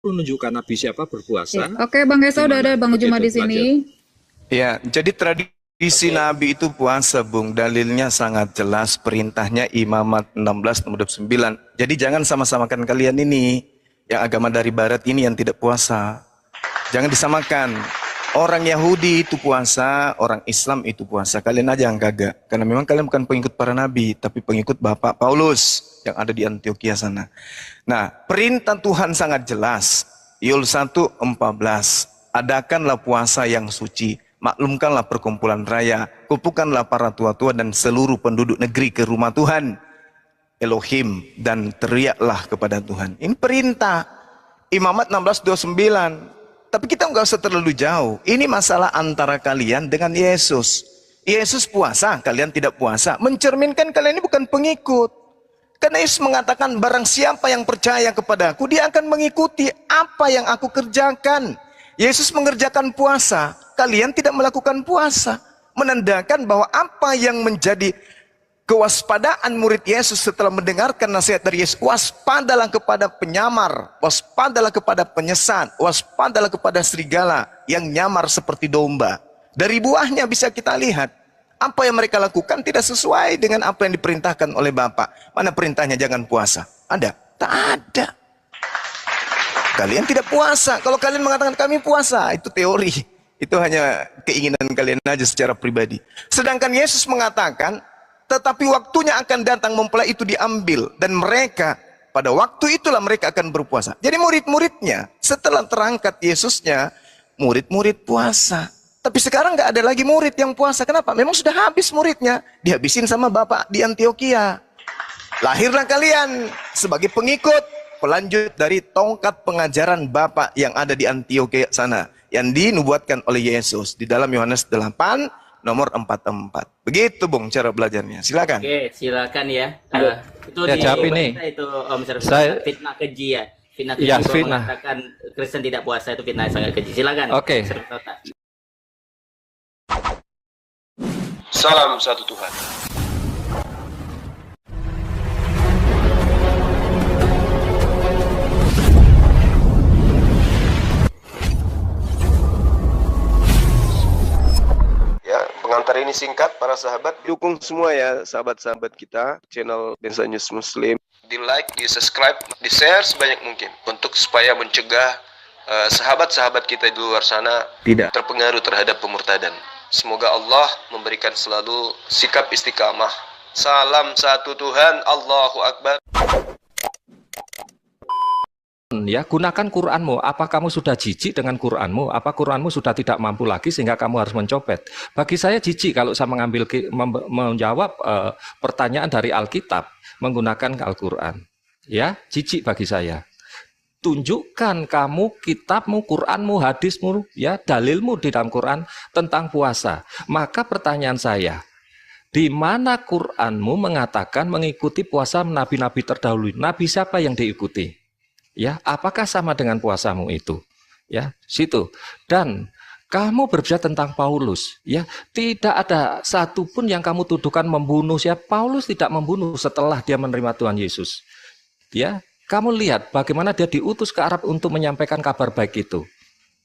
menunjukkan Nabi siapa berpuasa. Oke, Bang Gesa udah ada Bang Juma di sini. Ya, jadi tradisi Nabi itu puasa, Bung. Dalilnya sangat jelas, perintahnya Imamat 16 nomor 29. Jadi jangan sama-samakan kalian ini, yang agama dari barat ini yang tidak puasa. Jangan disamakan. Orang Yahudi itu puasa, orang Islam itu puasa. Kalian aja yang kagak. Karena memang kalian bukan pengikut para nabi, tapi pengikut Bapak Paulus yang ada di Antioquia sana. Nah, perintah Tuhan sangat jelas. Yul 1:14. Adakanlah puasa yang suci. Maklumkanlah perkumpulan raya. Kumpulkanlah para tua-tua dan seluruh penduduk negeri ke rumah Tuhan Elohim dan teriaklah kepada Tuhan. Ini perintah. Imamat 16:29. Tapi kita nggak usah terlalu jauh. Ini masalah antara kalian dengan Yesus. Yesus puasa, kalian tidak puasa. Mencerminkan kalian ini bukan pengikut. Karena Yesus mengatakan barang siapa yang percaya kepadaku, dia akan mengikuti apa yang aku kerjakan. Yesus mengerjakan puasa, kalian tidak melakukan puasa. Menandakan bahwa apa yang menjadi kewaspadaan murid Yesus setelah mendengarkan nasihat dari Yesus, waspadalah kepada penyamar, waspadalah kepada penyesat, waspadalah kepada serigala yang nyamar seperti domba. Dari buahnya bisa kita lihat, apa yang mereka lakukan tidak sesuai dengan apa yang diperintahkan oleh Bapa. Mana perintahnya jangan puasa? Ada? Tak ada. Kalian tidak puasa. Kalau kalian mengatakan kami puasa, itu teori. Itu hanya keinginan kalian aja secara pribadi. Sedangkan Yesus mengatakan, tetapi waktunya akan datang mempelai itu diambil. Dan mereka, pada waktu itulah mereka akan berpuasa. Jadi murid-muridnya, setelah terangkat Yesusnya, murid-murid puasa. Tapi sekarang nggak ada lagi murid yang puasa. Kenapa? Memang sudah habis muridnya. Dihabisin sama Bapak di Antioquia. Lahirlah kalian sebagai pengikut, pelanjut dari tongkat pengajaran Bapak yang ada di Antioquia sana. Yang dinubuatkan oleh Yesus di dalam Yohanes 8, nomor 44. Begitu, Bung, cara belajarnya. Silakan. Oke, silakan ya. Itu Ya, di jawab ini. itu Om Saya- fitnah keji ya. Fitnah keji Ya, bahwa fitnah. mengatakan Kristen tidak puasa itu fitnah yang sangat keji. Silakan. Oke. Salam satu Tuhan. Ya, pengantar ini singkat, para sahabat. Dukung semua ya, sahabat-sahabat kita, channel Densa News Muslim. Di like, di subscribe, di share sebanyak mungkin. Untuk supaya mencegah sahabat-sahabat kita di luar sana tidak terpengaruh terhadap pemurtadan. Semoga Allah memberikan selalu sikap istiqamah. Salam satu Tuhan, Allahu Akbar. Ya, gunakan Quranmu. Apa kamu sudah jijik dengan Quranmu? Apa Quranmu sudah tidak mampu lagi sehingga kamu harus mencopet? Bagi saya jijik kalau saya menjawab pertanyaan dari Alkitab menggunakan Al-Quran. Ya, jijik bagi saya. Tunjukkan kamu kitabmu, Quranmu, hadismu, ya, dalilmu di dalam Quran tentang puasa. Maka pertanyaan saya, di mana Quranmu mengatakan mengikuti puasa nabi-nabi terdahulu? Nabi siapa yang diikuti? Ya, apakah sama dengan puasamu itu? Ya, situ. Dan kamu berbicara tentang Paulus, ya, tidak ada satupun yang kamu tuduhkan membunuh. Siapa? Paulus tidak membunuh setelah dia menerima Tuhan Yesus. Ya, kamu lihat bagaimana dia diutus ke Arab untuk menyampaikan kabar baik itu.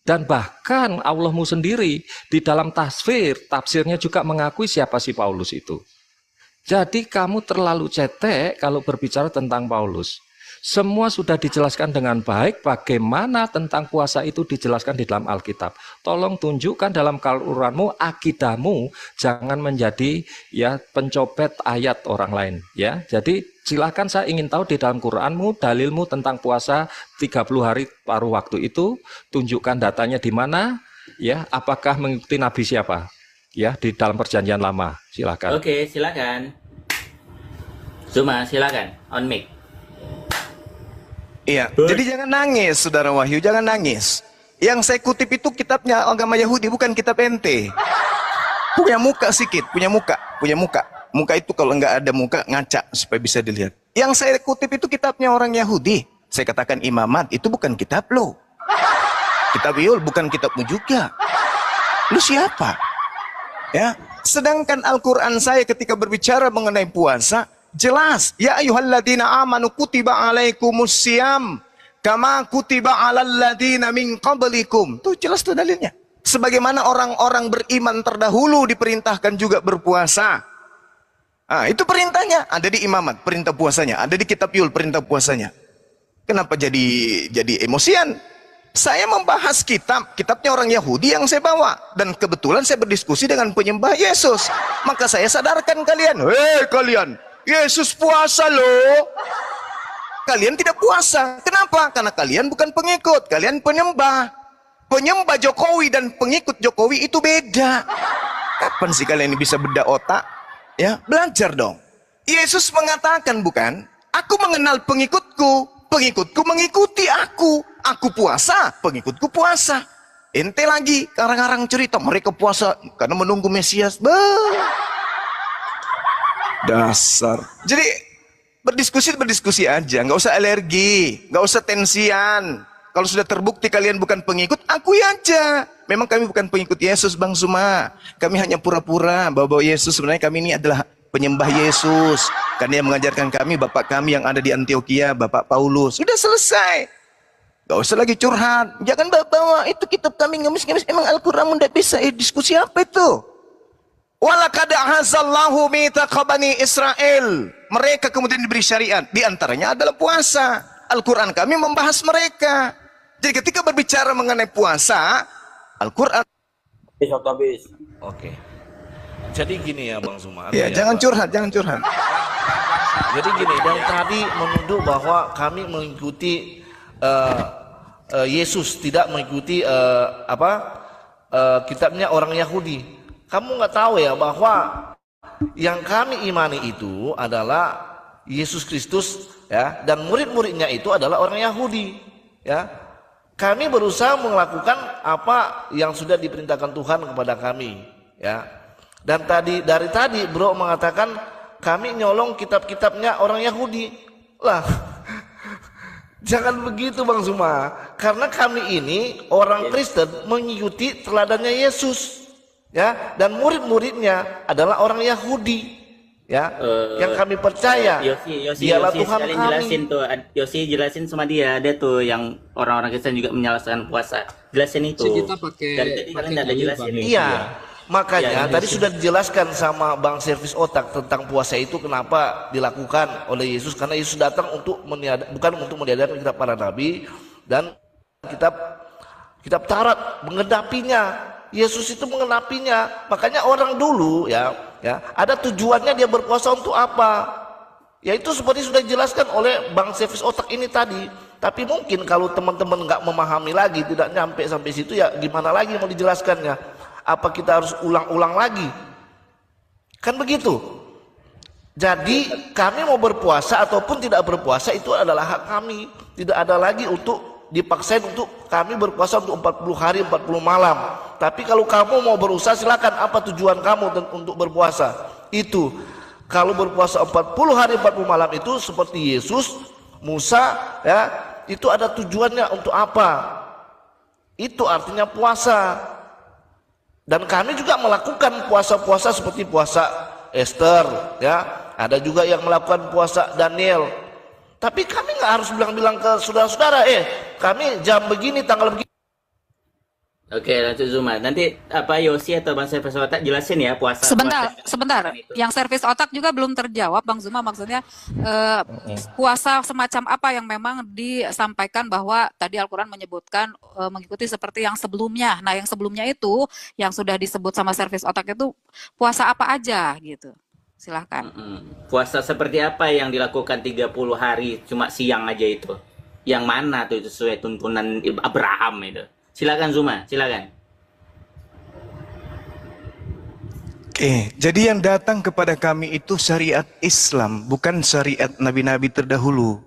Dan bahkan Allahmu sendiri di dalam tafsirnya juga mengakui siapa si Paulus itu. Jadi kamu terlalu cetek kalau berbicara tentang Paulus. Semua sudah dijelaskan dengan baik, bagaimana tentang puasa itu dijelaskan di dalam Alkitab. Tolong tunjukkan dalam Quranmu, akidahmu, jangan menjadi ya pencopet ayat orang lain. Ya, jadi silakan, saya ingin tahu di dalam Quranmu, dalilmu tentang puasa 30 hari paruh waktu itu, tunjukkan datanya di mana, ya, apakah mengikuti Nabi siapa, ya, di dalam perjanjian lama. Silakan. Oke, silakan. Zuma, silakan. On mic. Iya, jadi jangan nangis, Saudara Wahyu, jangan nangis. Yang saya kutip itu kitabnya agama Yahudi, bukan kitab ente. Punya muka sedikit, punya muka. Muka itu kalau nggak ada muka, ngaca supaya bisa dilihat. Yang saya kutip itu kitabnya orang Yahudi. Saya katakan Imamat, itu bukan kitab lo. Kitab Yul bukan kitabmu juga. Lu siapa? Ya, sedangkan Al-Quran saya ketika berbicara mengenai puasa, jelas, ya ayyuhalladzina amanu kutiba alaikumus syiyam. Kama kutiba 'alal ladzina min qablikum. Tuh jelas tuh dalilnya. Sebagaimana orang-orang beriman terdahulu diperintahkan juga berpuasa. Ah, itu perintahnya ada di imamat, perintah puasanya, ada di kitab Yul, perintah puasanya. Kenapa jadi emosian? Saya membahas kitabnya orang Yahudi yang saya bawa, dan kebetulan saya berdiskusi dengan penyembah Yesus. Maka saya sadarkan kalian, kalian, Yesus puasa loh. Kalian tidak puasa. Kenapa? Karena kalian bukan pengikut, kalian penyembah. Penyembah Jokowi dan pengikut Jokowi itu beda. Kapan sih kalian ini bisa beda otak? Ya, belajar dong. Yesus mengatakan, bukan, aku mengenal pengikutku, pengikutku mengikuti aku. Aku puasa, pengikutku puasa. Ente lagi karang-karang cerita mereka puasa karena menunggu Mesias. Dasar. Jadi berdiskusi aja, nggak usah alergi, nggak usah tensian. Kalau sudah terbukti kalian bukan pengikut, akui aja. Memang kami bukan pengikut Yesus, Bang Suma. Kami hanya pura-pura bahwa Yesus, sebenarnya kami ini adalah penyembah Yesus. Karena yang mengajarkan kami, Bapak kami yang ada di Antioquia, Bapak Paulus. Sudah selesai. Gak usah lagi curhat. Jangan bawa itu kitab kami ngemis-ngemis. Emang Al-Quran tidak bisa. Diskusi apa itu? Walaqad ahazallahu mitsaqa bani Israel. Mereka kemudian diberi syariat. Di antaranya adalah puasa. Al-Quran kami membahas mereka. Jadi ketika berbicara mengenai puasa, Al-Quran. Oke. Jadi gini ya Bang Suma. Ya, jangan curhat, jangan curhat. Jadi gini, dan tadi menuduh bahwa kami mengikuti Yesus, tidak mengikuti kitabnya orang Yahudi. Kamu nggak tahu ya bahwa yang kami imani itu adalah Yesus Kristus, ya, dan murid-muridnya itu adalah orang Yahudi, ya. Kami berusaha melakukan apa yang sudah diperintahkan Tuhan kepada kami, ya. Dan dari tadi Bro mengatakan kami nyolong kitab-kitabnya orang Yahudi. Lah, jangan begitu Bang Suma. Karena kami ini orang Kristen mengikuti teladannya Yesus, ya, dan murid-muridnya adalah orang Yahudi. Ya, yang kami percaya dialah Tuhan kami. Jelasin tuh, Yosi jelasin sama dia tuh yang orang-orang Kristen juga menyalahkan puasa. Jelasin itu. Kita pakai kalian tidak ada jelasin. Iya, makanya tadi sudah dijelaskan sama Bang Servis Otak tentang puasa itu kenapa dilakukan oleh Yesus, karena Yesus datang untuk bukan untuk meniadakan kitab para nabi dan kitab Taurat, mengenapinya. Yesus itu mengenapinya. Makanya orang dulu ya ada tujuannya dia berpuasa untuk apa? Yaitu seperti sudah dijelaskan oleh Bang Servis Otak ini tadi. Tapi mungkin kalau teman-teman nggak memahami lagi, tidak nyampe sampai situ, ya gimana lagi mau dijelaskannya? Apa kita harus ulang-ulang lagi? Kan begitu. Jadi kami mau berpuasa ataupun tidak berpuasa itu adalah hak kami. Tidak ada lagi untuk dipaksain untuk kami berpuasa untuk 40 hari 40 malam. Tapi kalau kamu mau berusaha, silakan. Apa tujuan kamu untuk berpuasa? Itu kalau berpuasa 40 hari 40 malam itu seperti Yesus, Musa, ya, itu ada tujuannya untuk apa? Itu artinya puasa. Dan kami juga melakukan puasa-puasa seperti puasa Esther, ya. Ada juga yang melakukan puasa Daniel. Tapi kami nggak harus bilang-bilang ke saudara-saudara, kami jam begini, tanggal begini. Oke, lanjut Zuma. Nanti Yosi atau Bang Servis Otak jelasin ya puasa. Sebentar. Yang Servis Otak juga belum terjawab, Bang Zuma. Maksudnya puasa semacam apa yang memang disampaikan bahwa tadi Al-Quran menyebutkan mengikuti seperti yang sebelumnya. Nah, yang sebelumnya itu yang sudah disebut sama Servis Otak itu puasa apa aja gitu. Silahkan. Puasa seperti apa yang dilakukan 30 hari cuma siang aja itu? Yang mana tuh sesuai tuntunan Abraham itu? Silakan Zuma, silakan. Oke, jadi yang datang kepada kami itu syariat Islam, bukan syariat nabi-nabi terdahulu.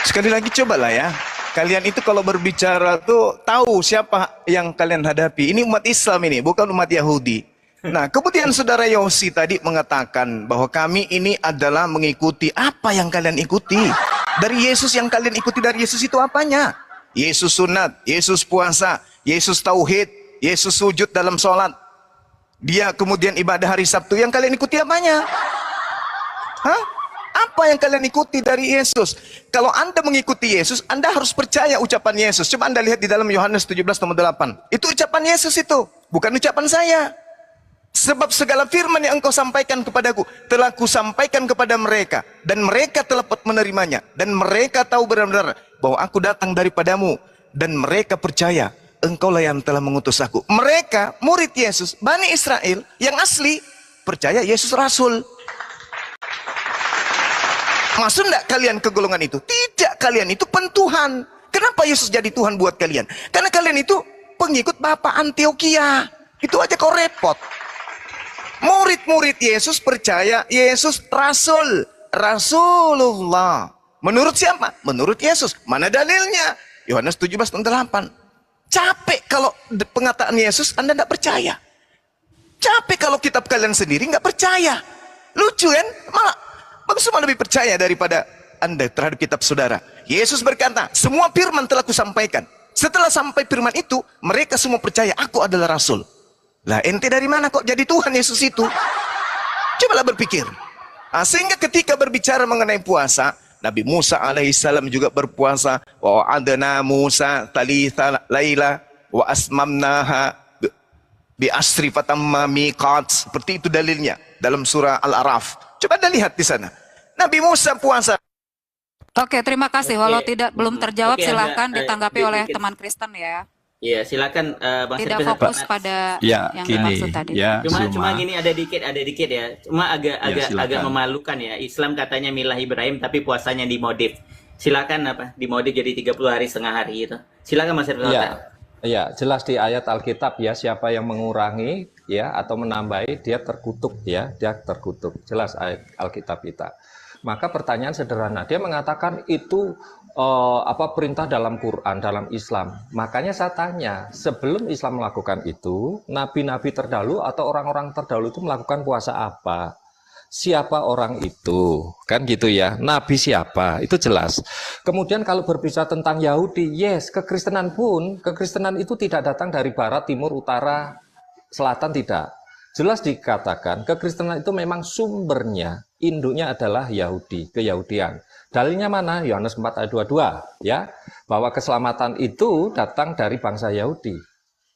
Sekali lagi cobalah ya. Kalian itu kalau berbicara tuh tahu siapa yang kalian hadapi. Ini umat Islam ini, bukan umat Yahudi. Nah, kemudian saudara Yosi tadi mengatakan bahwa kami ini adalah mengikuti apa yang kalian ikuti. Dari Yesus yang kalian ikuti, dari Yesus itu apanya? Yesus sunat, Yesus puasa, Yesus tauhid, Yesus sujud dalam sholat. Dia kemudian ibadah hari Sabtu, yang kalian ikuti apanya? Hah? Apa Apa yang kalian ikuti dari Yesus? Kalau Anda mengikuti Yesus, Anda harus percaya ucapan Yesus. Coba Anda lihat di dalam Yohanes 17:8. Itu ucapan Yesus itu, bukan ucapan saya. Sebab segala firman yang engkau sampaikan kepadaku, telah kusampaikan kepada mereka. Dan mereka telah menerimanya. Dan mereka tahu benar-benar bahwa aku datang daripadamu. Dan mereka percaya, engkaulah yang telah mengutus aku. Mereka, murid Yesus, Bani Israel, yang asli, percaya Yesus Rasul. Masuk enggak kalian ke golongan itu? Tidak, kalian itu pentuhan. Kenapa Yesus jadi Tuhan buat kalian? Karena kalian itu pengikut Bapak Antioquia. Itu aja kau repot. Murid-murid Yesus percaya Yesus Rasul. Rasulullah. Menurut siapa? Menurut Yesus. Mana dalilnya? Yohanes 17:8. Capek kalau pengataan Yesus Anda tidak percaya. Capek kalau kitab kalian sendiri nggak percaya. Lucu kan? Malah Bang Zuma lebih percaya daripada Anda terhadap kitab saudara. Yesus berkata, semua firman telah kusampaikan. Setelah sampai firman itu, mereka semua percaya aku adalah Rasul. Lah ente dari mana kok jadi Tuhan Yesus itu? Cobalah berpikir. Sehingga ketika berbicara mengenai puasa, Nabi Musa alaihissalam juga berpuasa. Wa adana Musa talitha laila wa asmamnaha bi asri fatamma miqat. Seperti itu dalilnya dalam surah Al-A'raf. Coba Anda lihat di sana. Nabi Musa puasa. Oke, terima kasih. Walau belum terjawab, Oke, silahkan Anda, ditanggapi oleh dikit. teman Kristen ya. Iya, silakan Bang Tidak Servis. fokus pada Ya, yang gini, dimaksud tadi. ya, Cuma Zuma. gini ada dikit ya. Cuma agak silakan. memalukan ya. Islam katanya milah Ibrahim tapi puasanya dimodif. Silakan dimodif jadi 30 hari setengah hari itu. Silakan Mas Servis. Ya, jelas di ayat Alkitab ya, siapa yang mengurangi ya atau menambahi dia terkutuk ya, dia terkutuk. Jelas ayat Alkitab kita. Maka pertanyaan sederhana, dia mengatakan itu perintah dalam Quran, dalam Islam. Makanya saya tanya, sebelum Islam melakukan itu, nabi-nabi terdahulu atau orang-orang terdahulu itu melakukan puasa apa? Siapa orang itu? Kan gitu ya. Nabi siapa? Itu jelas. Kemudian kalau berbicara tentang Yahudi, yes, kekristenan pun, kekristenan itu tidak datang dari barat, timur, utara, selatan, tidak. Jelas dikatakan kekristenan itu memang sumbernya, induknya adalah Yahudi, keyahudian. Dalilnya mana? Yohanes 4 ayat 22 ya, bahwa keselamatan itu datang dari bangsa Yahudi.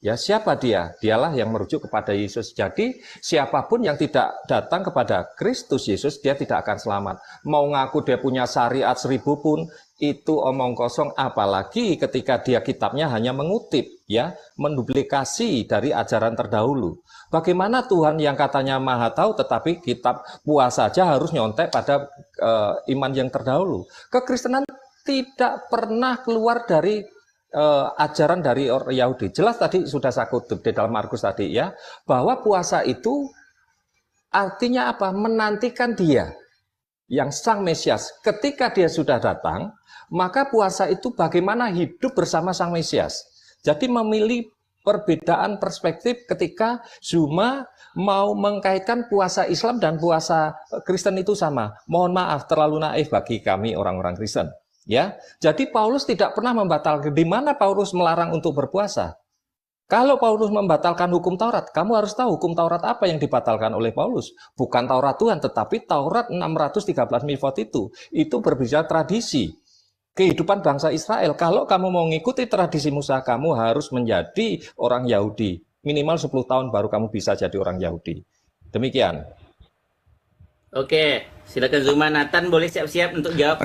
Ya, siapa dia? Dialah yang merujuk kepada Yesus. Jadi, siapapun yang tidak datang kepada Kristus Yesus, dia tidak akan selamat. Mau ngaku dia punya syariat 1000 pun, itu omong kosong. Apalagi ketika dia kitabnya hanya mengutip, ya, menduplikasi dari ajaran terdahulu. Bagaimana Tuhan yang katanya maha tahu, tetapi kitab puasa saja harus nyontek pada iman yang terdahulu. Kekristenan tidak pernah keluar dari ajaran dari orang Yahudi. Jelas tadi sudah saya kutip di dalam Markus tadi ya, bahwa puasa itu artinya apa? Menantikan dia yang sang Mesias. Ketika dia sudah datang, maka puasa itu bagaimana hidup bersama sang Mesias. Jadi memilih perbedaan perspektif ketika Zuma mau mengkaitkan puasa Islam dan puasa Kristen itu sama. Mohon maaf, terlalu naif bagi kami orang-orang Kristen. Ya, jadi Paulus tidak pernah membatalkan. Di mana Paulus melarang untuk berpuasa? Kalau Paulus membatalkan hukum Taurat, kamu harus tahu hukum Taurat apa yang dibatalkan oleh Paulus. Bukan Taurat Tuhan, tetapi Taurat 613 mifot itu. Itu berbicara tradisi kehidupan bangsa Israel. Kalau kamu mau mengikuti tradisi Musa, kamu harus menjadi orang Yahudi. Minimal 10 tahun baru kamu bisa jadi orang Yahudi. Demikian. Oke, silakan Zuma. Nathan boleh siap-siap untuk jawab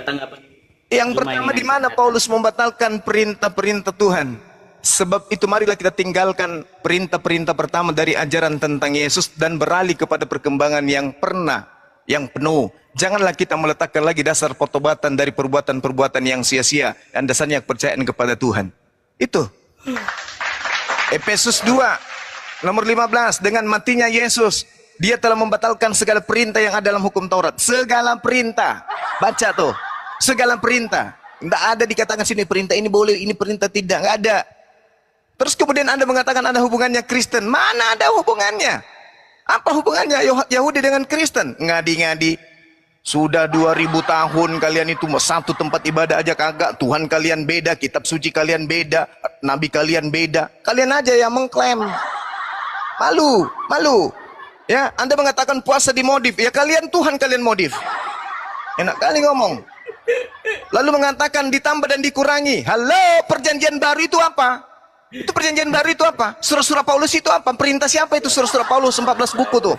tanggapan. Yang Zuma pertama, ini. di mana Paulus membatalkan perintah-perintah Tuhan? Sebab itu marilah kita tinggalkan perintah-perintah pertama dari ajaran tentang Yesus dan beralih kepada perkembangan yang penuh. Janganlah kita meletakkan lagi dasar pertobatan dari perbuatan-perbuatan yang sia-sia dan dasarnya kepercayaan kepada Tuhan. Itu. Efesus 2 nomor 15, dengan matinya Yesus, dia telah membatalkan segala perintah yang ada dalam hukum Taurat. Segala perintah. Baca tuh. Segala perintah. Tidak ada dikatakan sini perintah ini boleh, ini perintah tidak. Nggak ada. Terus kemudian Anda mengatakan ada hubungannya Kristen. Mana ada hubungannya? Apa hubungannya Yahudi dengan Kristen? Ngadi-ngadi. Sudah 2000 tahun kalian itu satu tempat ibadah aja kagak. Tuhan kalian beda, kitab suci kalian beda, nabi kalian beda. Kalian aja yang mengklaim. Malu. Ya, Anda mengatakan puasa dimodif. Ya kalian Tuhan kalian modif. Enak kali ngomong. Lalu mengatakan ditambah dan dikurangi. Halo, perjanjian baru itu apa? Itu perjanjian baru itu apa? Surah-surah Paulus itu apa? Perintah siapa itu surah-surah Paulus 14 buku tuh?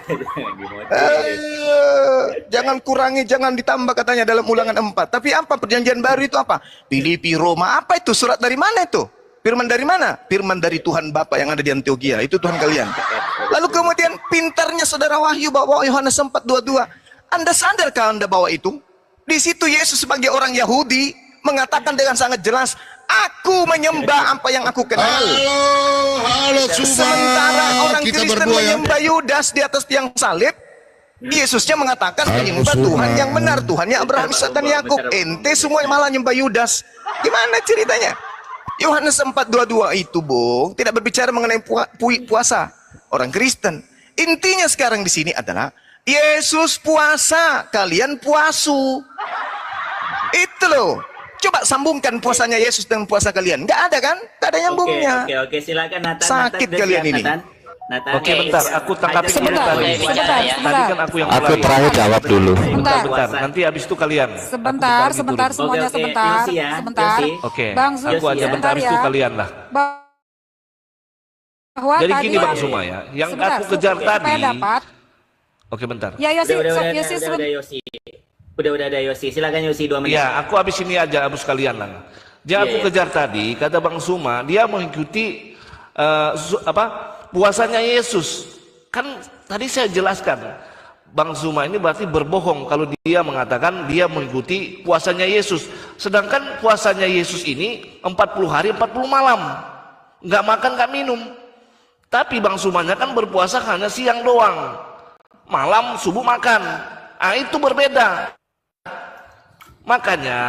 Jangan kurangi, jangan ditambah katanya dalam Ulangan 4. Tapi apa perjanjian baru itu apa? Filipi, Roma, apa itu? Surat dari mana itu? Firman dari mana? Firman dari Tuhan Bapa yang ada di Antioquia. Itu Tuhan kalian. Lalu kemudian pintarnya saudara Wahyu bawa Yohanes 4:22. Anda sadarkah Anda bawa itu? Di situ Yesus sebagai orang Yahudi mengatakan dengan sangat jelas, aku menyembah apa yang aku kenal. Halo, Sementara orang kita Kristen berdua ya. menyembah Yudas di atas tiang salib, Yesusnya mengatakan menyembah Tuhan yang benar, Tuhannya Abraham, Ishak dan Yakub. Ente semua malah nyembah Yudas. Gimana ceritanya? Yohanes 4:22 itu, Bung, tidak berbicara mengenai puasa orang Kristen. Intinya sekarang di sini adalah Yesus puasa, kalian puasu. Itu loh. Coba sambungkan puasanya Yesus dengan puasa kalian. Nggak ada kan? Nggak ada nyambungnya. Oke, silakan Nathan. Sakit Nathan, kalian ini. Nathan. Oke, bentar, aku tanggapi dulu Sebentar, tadi. sebentar, Tadi sebentar. kan aku yang Aku mulai. terakhir jawab dulu. Bentar. Nanti habis itu kalian. Sebentar, Aku sebentar, bagi semuanya Oke, sebentar, Yosi ya, sebentar. Yosi. dulu. Oke, Bang Zul, aku aja Yosi ya. bentar habis itu ya. kalian lah. Bahwa Jadi tadi, gini Bang Suma ya, yang sebentar, aku kejar supaya tadi. dapat. Oke, bentar. Ya Yosi, Udah Yosi, Yosi. Udah ada Yosi. Silakan Yosi 2 menit. Ya, aku habis ini aja habis kalian lah. Yang aku Iya. kejar tadi, kata Bang Suma, dia mengikuti puasanya Yesus. Kan tadi saya jelaskan, Bang Suma ini berarti berbohong kalau dia mengatakan dia mengikuti puasanya Yesus. Sedangkan puasanya Yesus ini 40 hari 40 malam. Nggak makan, nggak minum. Tapi Bang Sumanya kan berpuasa hanya siang doang. Malam, subuh makan. Ah, itu berbeda. Makanya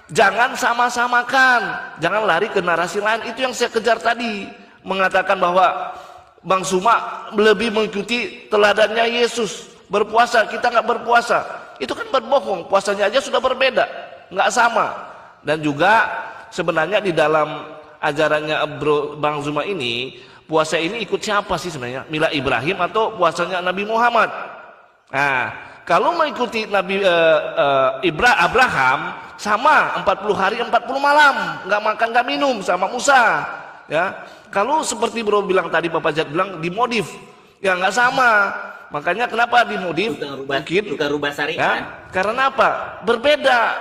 jangan sama-samakan, jangan lari ke narasi lain. Itu yang saya kejar tadi, mengatakan bahwa Bang Suma lebih mengikuti teladannya Yesus, berpuasa, kita nggak berpuasa. Itu kan berbohong, puasanya aja sudah berbeda, nggak sama. Dan juga sebenarnya di dalam ajarannya Bang Suma ini, puasa ini ikut siapa sih sebenarnya? Mila Ibrahim atau puasanya Nabi Muhammad? Nah, kalau mengikuti Nabi Abraham, sama 40 hari 40 malam, nggak makan nggak minum sama Musa, ya. Kalau seperti bro bilang tadi, Bapak Jad bilang dimodif, ya nggak sama. Makanya kenapa dimodif? Bukan rubah syariat. Ya, karena apa? Berbeda.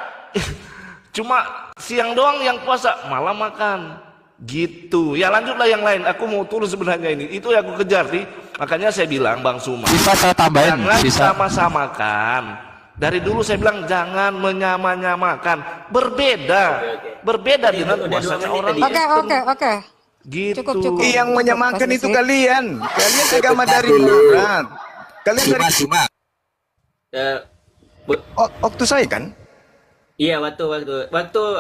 Cuma siang doang yang puasa, malam makan. Gitu. Ya lanjutlah yang lain. Aku mau turun sebenarnya ini. Itu yang aku kejar nih. Makanya saya bilang Bang Suma, Bisa saya tambahin? jangan Bisa. sama-samakan. Dari dulu saya bilang jangan menyamakan. Berbeda. Berbeda dengan udah 2 puasanya menit orang. tadi. Oke. Gitu. Cukup. Yang menyamakan Cukup, itu Mas kalian. Kalian agama Bentar dari dulu. barat. Kalian dari Suma. waktu saya kan? Iya, waktu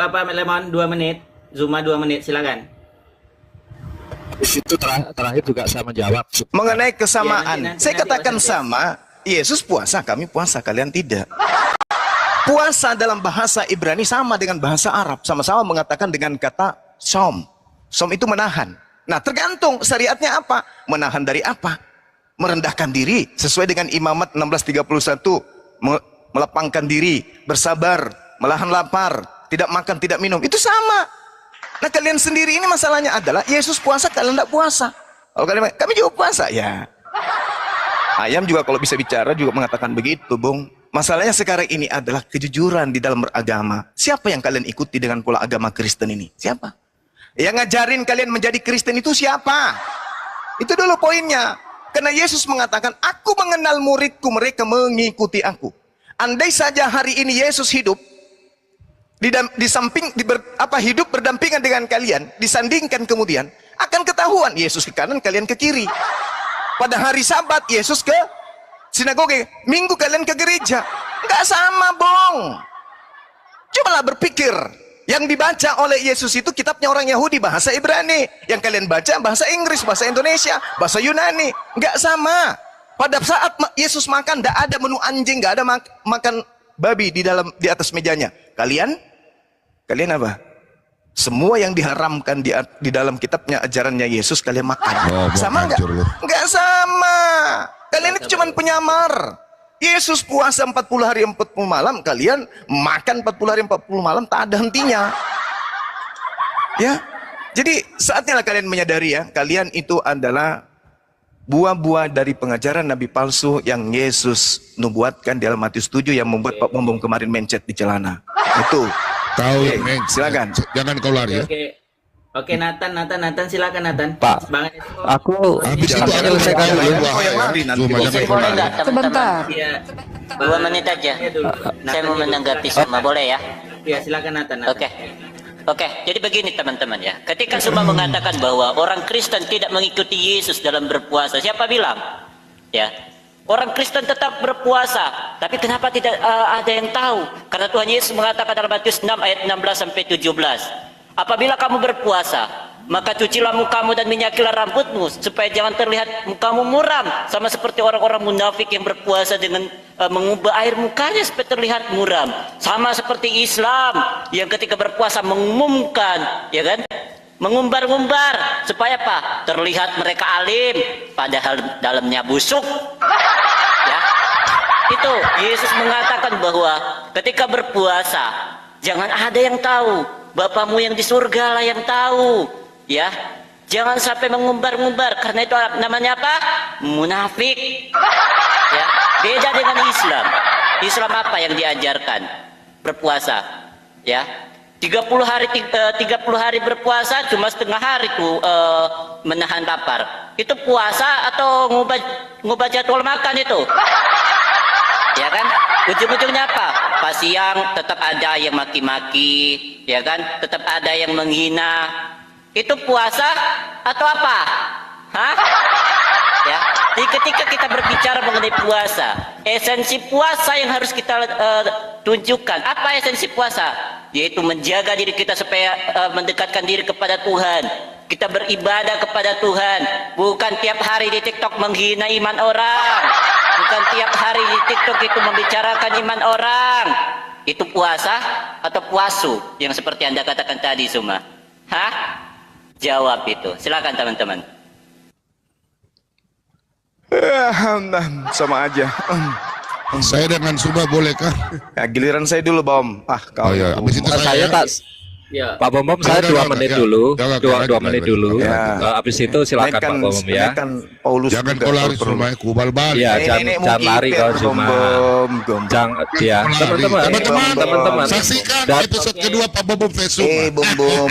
apa Lemon 2 menit, Zuma 2 menit, silakan. Itu terakhir juga saya menjawab. Mengenai Ya, kesamaan, nanti saya katakan Mas Ade. sama. Yesus puasa, kami puasa, kalian tidak. Puasa dalam bahasa Ibrani sama dengan bahasa Arab, sama-sama mengatakan dengan kata som. Som itu menahan. Nah, tergantung syariatnya apa? Menahan dari apa? Merendahkan diri sesuai dengan Imamat 16:31, melapangkan diri, bersabar, melahan lapar, tidak makan, tidak minum. Itu sama. Nah, kalian sendiri ini masalahnya adalah Yesus puasa, kalian tidak puasa. Kalau kami juga puasa, ya. Ayam juga kalau bisa bicara juga mengatakan begitu, Bung. Masalahnya sekarang ini adalah kejujuran di dalam beragama. Siapa yang kalian ikuti dengan pola agama Kristen ini? Siapa? Yang ngajarin kalian menjadi Kristen itu siapa? Itu dulu poinnya. Karena Yesus mengatakan, aku mengenal muridku, mereka mengikuti aku. Andai saja hari ini Yesus hidup, hidup berdampingan dengan kalian, disandingkan kemudian, akan ketahuan Yesus ke kanan, kalian ke kiri. Pada hari Sabat, Yesus ke sinagoge, Minggu kalian ke gereja. Nggak sama, Bong. Cobalah berpikir. Yang dibaca oleh Yesus itu kitabnya orang Yahudi, bahasa Ibrani. Yang kalian baca bahasa Inggris, bahasa Indonesia, bahasa Yunani. Nggak sama. Pada saat Yesus makan, nggak ada menu anjing, nggak ada makan babi di atas mejanya. Kalian apa? Semua yang diharamkan di dalam kitabnya ajarannya Yesus kalian makan. Oh, Sama nggak? hancur lu. Nggak sama. Kalian itu cuma penyamar. Yesus puasa 40 hari 40 malam, kalian makan 40 hari 40 malam, tak ada hentinya. Ya, jadi saatnya lah kalian menyadari ya, kalian itu adalah buah-buah dari pengajaran Nabi palsu yang Yesus nubuatkan di dalam Matius 7 yang membuat Pak Bombom kemarin mencet di celana. Itu. Kau Oke, men, silakan. jangan kau lari ya. Oke, Nathan, silakan Nathan. Pak, Bang, aku Habis itu jangan ada selesaikan yang dulu ya. Oh, yang lari nanti. Cuma jangan kau Boleh lari. nggak teman-teman? Sebentar. Iya. 2 menit aja. Saya mau menanggapi Suma, boleh ya? Ya, silakan Nathan. Oke. Oke, jadi begini teman-teman ya. Ketika Suma mengatakan bahwa orang Kristen tidak mengikuti Yesus dalam berpuasa, siapa bilang? Ya. Orang Kristen tetap berpuasa, tapi kenapa tidak ada yang tahu? Karena Tuhan Yesus mengatakan dalam Matius 6 ayat 16 sampai 17. Apabila kamu berpuasa, maka cucilah mukamu dan minyakilah rambutmu supaya jangan terlihat mukamu muram sama seperti orang-orang munafik yang berpuasa dengan mengubah air mukanya supaya terlihat muram, sama seperti Islam yang ketika berpuasa mengumumkan, ya kan, mengumbar-ngumbar supaya apa? Terlihat mereka alim padahal dalamnya busuk. Ya. Itu Yesus mengatakan bahwa ketika berpuasa jangan ada yang tahu, Bapamu yang di surga lah yang tahu. Ya, jangan sampai mengumbar-ngumbar karena itu namanya apa? Munafik. Ya, beda dengan Islam. Islam apa yang diajarkan? Berpuasa. Ya, 30 hari berpuasa cuma setengah hari tuh menahan lapar. Itu puasa atau ngubah jadwal makan itu? Ya kan? Ujung-ujungnya apa? Pas siang tetap ada yang maki-maki, ya kan? Tetap ada yang menghina. Itu puasa atau apa? Hah? Ya. Jadi ketika kita berbicara mengenai puasa, esensi puasa yang harus kita tunjukkan. Apa esensi puasa? Yaitu menjaga diri kita supaya mendekatkan diri kepada Tuhan. Kita beribadah kepada Tuhan, bukan tiap hari di TikTok menghina iman orang, bukan tiap hari di TikTok itu membicarakan iman orang. Itu puasa atau puasu yang seperti Anda katakan tadi semua? Hah? Jawab itu. Silakan teman-teman. Sama aja. Saya dengan Suma bolehkah? Ya, giliran saya dulu, Bom. Oh Kau. iya, habis itu Saya tak Ya. Pak Bom saya Udah, 2 menit ya. dulu, Jangan, 2 menit dulu. Ya. Habis itu silakan Pak Bom ya. Kan Paulus jangan juga kau lari perlu. Suma, kubal balik. Iya, Ini jangan mungkin lari kau cuma. Jangan ya, teman-teman. Teman-teman, saksikan Dat- episode kedua Pak Bom vs Suma. Bom.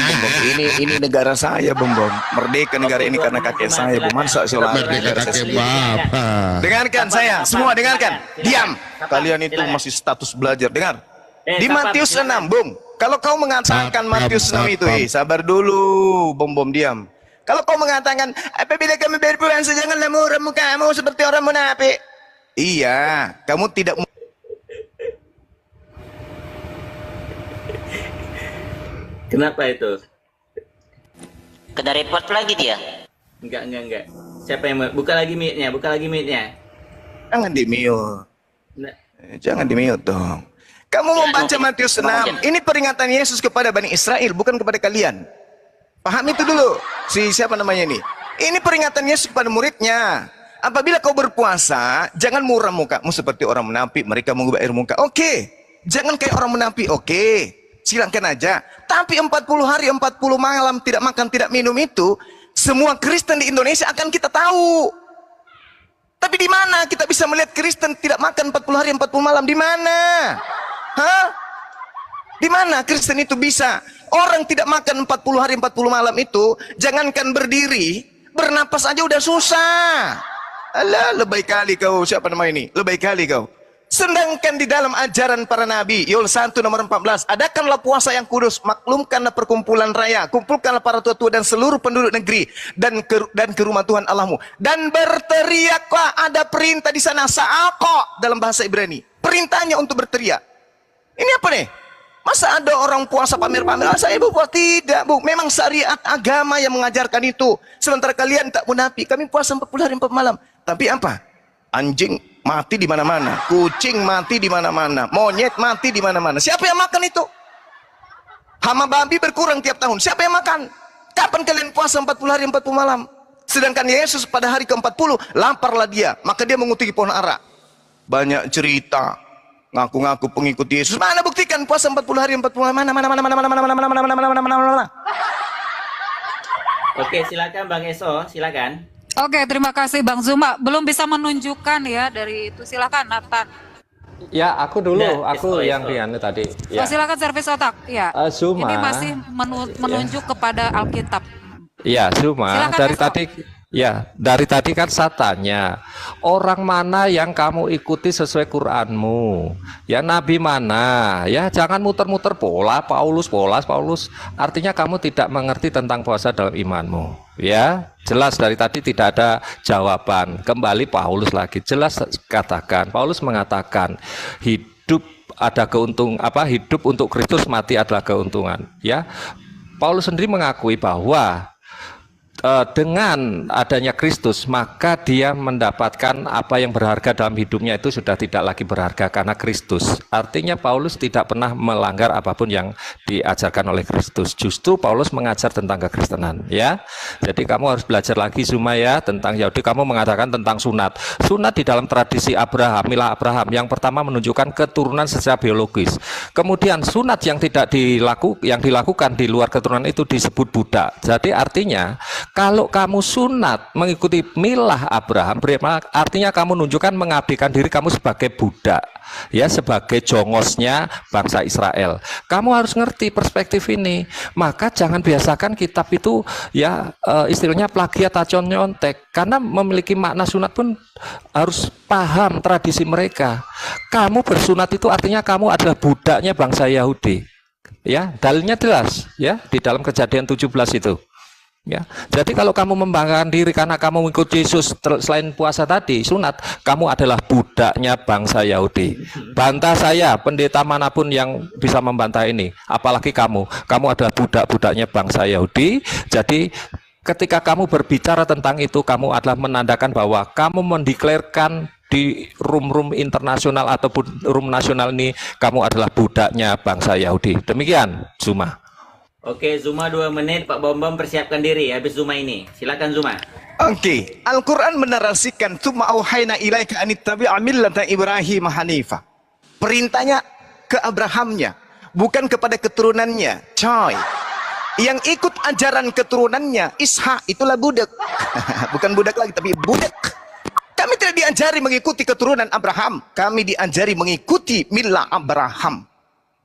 Ini negara saya, Bom. Merdeka negara ini karena kakek saya, Bom. Masa saya lari Merdeka negara kakek saya? Bapak. Dengarkan saya, semua dengarkan. Diam. Kalian itu masih status belajar. Dengar. Di Matius 6, Bung. Kalau kau mengatakan Matius 6 itu, sabar dulu, Bom diam. Kalau kau mengatakan, apabila kami berpuasa janganlah muram mukamu seperti orang munafik. Iya, kamu tidak. Kenapa itu? Kena report lagi dia. Enggak. Siapa yang buka lagi mic-nya? Jangan di-mute. Nah, Jangan di-mute dong. Kamu membaca Matius 6. Ini peringatan Yesus kepada Bani Israel, bukan kepada kalian. Paham itu dulu. Siapa namanya ini? Ini peringatan Yesus kepada muridnya. Apabila kau berpuasa, jangan muram mukamu seperti orang munafik. Mereka mengubah air muka. Oke. Jangan kayak orang munafik. Oke. Silakan aja. Tapi 40 hari, 40 malam tidak makan, tidak minum itu, semua Kristen di Indonesia akan kita tahu. Tapi di mana kita bisa melihat Kristen tidak makan 40 hari 40 malam? Di mana? Hah? Di mana Kristen itu bisa? Orang tidak makan 40 hari 40 malam itu, jangankan berdiri, bernapas aja udah susah. Alah, lebay kali kau. Siapa nama ini? Lebay kali kau. Sedangkan di dalam ajaran para nabi, Yoel 1 nomor 14, adakanlah puasa yang kudus, maklumkanlah perkumpulan raya, kumpulkanlah para tua-tua dan seluruh penduduk negeri dan ke rumah Tuhan Allahmu, dan berteriaklah. Ada perintah di sana, sa'aqa dalam bahasa Ibrani. Perintahnya untuk berteriak. Ini apa nih? Masa ada orang puasa pamer-pamer? Saya ibu puasa tidak, Bu. Memang syariat agama yang mengajarkan itu. Sementara kalian tak munafik. Kami puasa 40 hari 40 malam. Tapi apa? Anjing mati di mana-mana, kucing mati di mana-mana, monyet mati di mana-mana. Siapa yang makan itu? Hama babi berkurang tiap tahun. Siapa yang makan? Kapan kalian puasa 40 hari 40 malam? Sedangkan Yesus pada hari ke-40 laparlah dia, maka dia mengutuki pohon ara. banyak cerita, ngaku-ngaku pengikut Yesus. Mana buktikan puasa 40 hari 40 malam? Mana? Oke, silakan Bang Eso, silakan. Oke, terima kasih Bang Zuma. Belum bisa menunjukkan ya dari itu. Silakan Nathan. Ya, aku dulu, Nah, aku yang Eso. Rian tadi. Oh, Ya. silakan servis otak. Ya. Zuma. Ini masih menunjuk kepada Alkitab. Ya, Zuma, Silakan, dari Eso. tadi dari tadi kan saya tanya, orang mana yang kamu ikuti sesuai Quranmu? Ya, nabi mana? Ya, jangan muter-muter Paulus. Artinya kamu tidak mengerti tentang puasa dalam imanmu. Ya, jelas dari tadi tidak ada jawaban. Kembali Paulus lagi, jelas katakan. Paulus mengatakan hidup ada hidup untuk Kristus, mati adalah keuntungan. Ya, Paulus sendiri mengakui bahwa dengan adanya Kristus, maka dia mendapatkan apa yang berharga dalam hidupnya itu sudah tidak lagi berharga karena Kristus. Artinya Paulus tidak pernah melanggar apapun yang diajarkan oleh Kristus. Justru Paulus mengajar tentang kekristenan, ya. Jadi kamu harus belajar lagi Zuma ya tentang Yahudi. Kamu mengatakan tentang sunat. Sunat di dalam tradisi Abraham, milah Abraham, yang pertama menunjukkan keturunan secara biologis. Kemudian sunat yang dilakukan di luar keturunan itu disebut budak. Jadi artinya kalau kamu sunat mengikuti milah Abraham, artinya kamu menunjukkan mengabdikan diri kamu sebagai budak, ya, sebagai jongosnya bangsa Israel. Kamu harus ngerti perspektif ini. Maka jangan biasakan kitab itu ya istilahnya plagiat atau nyontek, karena memiliki makna sunat pun harus paham tradisi mereka. Kamu bersunat itu artinya kamu adalah budaknya bangsa Yahudi. Ya, dalilnya jelas ya di dalam Kejadian 17 itu. Ya, jadi kalau kamu membanggakan diri karena kamu mengikuti Yesus selain puasa tadi, sunat, kamu adalah budaknya bangsa Yahudi. Bantah saya, pendeta manapun yang bisa membantah ini, apalagi kamu adalah budak-budaknya bangsa Yahudi. Jadi ketika kamu berbicara tentang itu, kamu adalah menandakan bahwa kamu mendeklarkan di room internasional ataupun room nasional ini, kamu adalah budaknya bangsa Yahudi. Demikian, Zuma. Oke, Zuma 2 menit, Pak Bom persiapkan diri habis Zuma ini. Silakan Zuma. Oke, Al-Quran menarasikan tsumma auhayna ilaika an ittabi'a millata Ibrahim hanifa. Perintahnya ke Abrahamnya, bukan kepada keturunannya. Coy, yang ikut ajaran keturunannya Ishak itulah budak. Bukan budak lagi, tapi budak. Kami tidak diajari mengikuti keturunan Abraham, kami diajari mengikuti milah Abraham.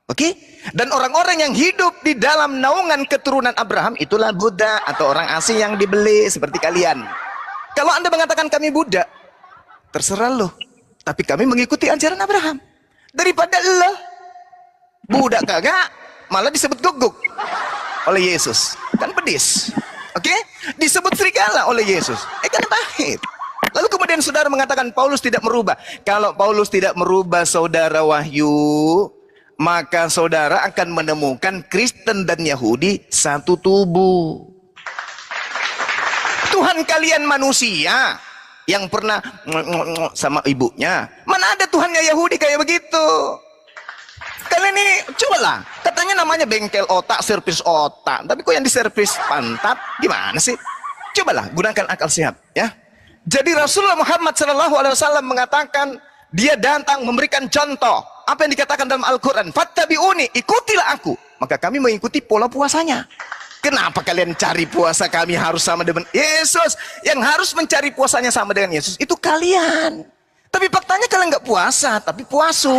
Oke? Dan orang-orang yang hidup di dalam naungan keturunan Abraham itulah budak atau orang asing yang dibeli seperti kalian. Kalau Anda mengatakan kami budak, terserah lo. Tapi kami mengikuti ajaran Abraham. Daripada lo budak kagak, malah disebut guguk oleh Yesus. Kan pedis. Oke? Disebut serigala oleh Yesus. Kan pahit. Lalu kemudian saudara mengatakan Paulus tidak merubah. Kalau Paulus tidak merubah saudara Wahyu, maka saudara akan menemukan Kristen dan Yahudi satu tubuh. Tuhan kalian manusia yang pernah sama ibunya. Mana ada Tuhannya Yahudi kayak begitu? Kalian ini cobalah, katanya namanya bengkel otak, servis otak, tapi kok yang diservis pantat? Gimana sih? Cobalah gunakan akal sehat ya. Jadi Rasulullah Muhammad SAW mengatakan, dia datang memberikan contoh apa yang dikatakan dalam Al-Quran. Fattabi'uni, ikutilah aku. Maka kami mengikuti pola puasanya. Kenapa kalian cari puasa kami harus sama dengan Yesus? Yang harus mencari puasanya sama dengan Yesus itu kalian. Tapi faktanya kalian nggak puasa, tapi puasu.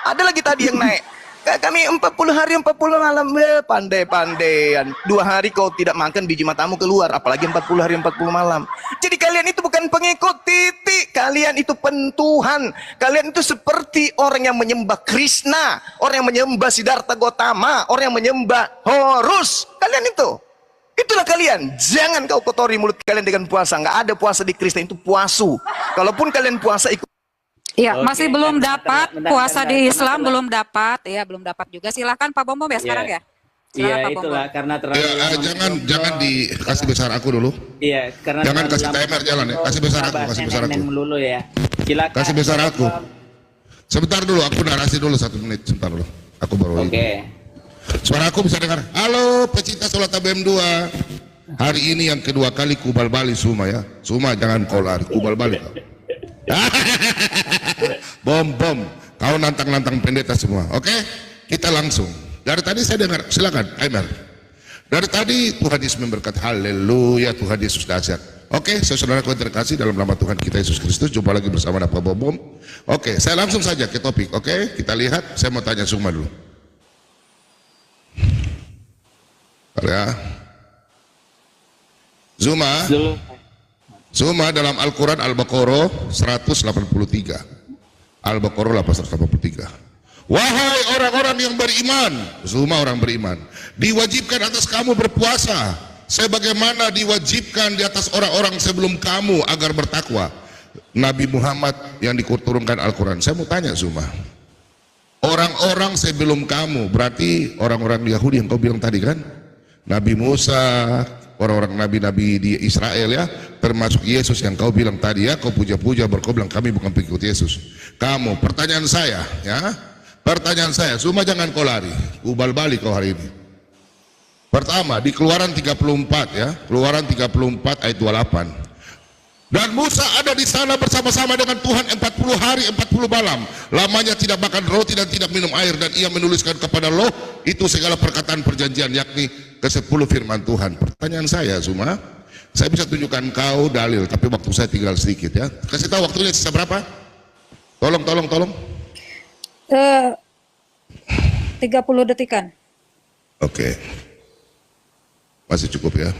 Ada lagi tadi yang naik. Kami 40 hari 40 malam, pandai-pandaian. 2 hari kau tidak makan, biji matamu keluar. Apalagi 40 hari 40 malam. Jadi kalian itu bukan pengikut titik. Kalian itu pentuhan. Kalian itu seperti orang yang menyembah Krishna, orang yang menyembah Siddhartha Gautama, orang yang menyembah Horus. Kalian itu. Itulah kalian. Jangan kau kotori mulut kalian dengan puasa. Nggak ada puasa di Kristen, itu puasu. Kalaupun kalian puasa ikut. Ya, masih belum dapat puasa di Islam, belum dapat, ya belum dapat juga. Silakan Pak Bom ya sekarang ya. Iya, itulah karena terlalu jangan dikasih besar aku dulu. Iya, karena jangan kasih timer jalan ya. Kasih besar aku, kasih besar aku. Melulu ya. Silakan. Kasih besar aku. Sebentar dulu, aku narasi dulu 1 menit, sebentar dulu. Aku baru. Oke. Suara aku bisa dengar. Halo, pecinta Sholat ABM 2. Hari ini yang kedua kali kubal balik Suma ya. Suma jangan kau lari, kubal balik. Bom. Kau nantang-nantang pendeta semua. Oke? Kita langsung. Dari tadi saya dengar, silakan, Aimer. Dari tadi Tuhan Yesus memberkati. Haleluya, Tuhan Yesus dahsyat. Oke, saudara-saudaraku yang terkasih, dalam nama Tuhan kita Yesus Kristus, jumpa lagi bersama Pak Bom. Oke, saya langsung saja ke topik. Oke, kita lihat. Saya mau tanya Zuma dulu. Ya. Zuma dalam Al-Quran Al-Baqarah 183. Al-Baqarah 183. Wahai orang-orang yang beriman, Zuma orang beriman, diwajibkan atas kamu berpuasa sebagaimana diwajibkan di atas orang-orang sebelum kamu agar bertakwa. Nabi Muhammad yang diturunkan Al-Quran. Saya mau tanya Zuma, orang-orang sebelum kamu berarti orang-orang Yahudi yang kau bilang tadi kan? Nabi Musa, orang-orang nabi-nabi di Israel ya, termasuk Yesus yang kau bilang tadi ya, kau puja-puja, kau bilang kami bukan pengikut Yesus. Kamu, pertanyaan saya ya, Zuma jangan kau lari, ubal balik kau hari ini. Pertama, di Keluaran 34 ya, Keluaran 34 ayat 28. Dan Musa ada di sana bersama-sama dengan Tuhan 40 hari 40 malam. Lamanya tidak makan roti dan tidak minum air, dan ia menuliskan kepada Loh itu segala perkataan perjanjian, yakni ke-10 firman Tuhan. Pertanyaan saya Zuma, saya bisa tunjukkan kau dalil, tapi waktu saya tinggal sedikit ya. Kasih tahu waktunya sisa berapa? Tolong. 30 detikan. Oke. Masih cukup ya.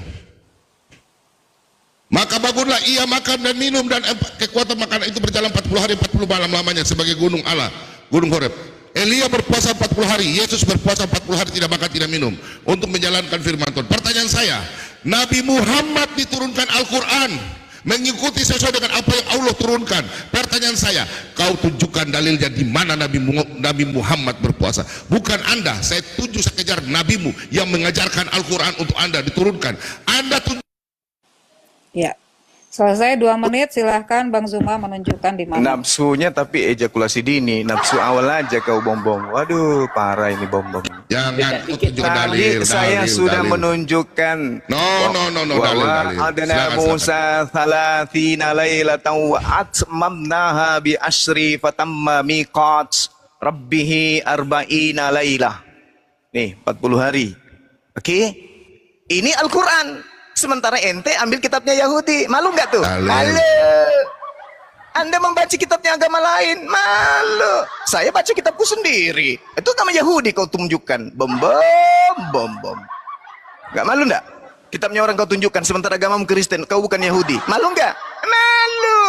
Maka bangunlah ia makan dan minum, dan kekuatan makanan itu berjalan 40 hari 40 malam lamanya sebagai gunung Allah, gunung Horeb. Elia berpuasa 40 hari, Yesus berpuasa 40 hari tidak makan tidak minum untuk menjalankan firman Tuhan. Pertanyaan saya, Nabi Muhammad diturunkan Al-Quran mengikuti sesuai dengan apa yang Allah turunkan. Pertanyaan saya, kau tunjukkan dalilnya di mana Nabi Muhammad berpuasa. Bukan Anda, saya tuju saya kejar nabimu yang mengajarkan Al-Quran untuk Anda diturunkan. Anda tunjuk. Ya, selesai 2 menit. Silahkan Bang Zuma menunjukkan di mana. Nafsunya tapi ejakulasi dini, nafsu awal aja kau Bom. Waduh, parah ini Bom. Jangan tunjukkan dalil. Saya sudah menunjukkan. No. Dalil. Adana Musa 30 lailatan wa atmamnaha bi asyri fatamma miqat rabbih 40 lailah. Nih, 40 hari. Oke? Ini Al-Quran. Sementara ente ambil kitabnya Yahudi. Malu nggak tuh? Malu. Anda membaca kitabnya agama lain. Malu. Saya baca kitabku sendiri. Itu nama Yahudi kau tunjukkan. Bom. Nggak malu nggak? Kitabnya orang kau tunjukkan, sementara agamamu Kristen. Kau bukan Yahudi. Malu nggak? Malu.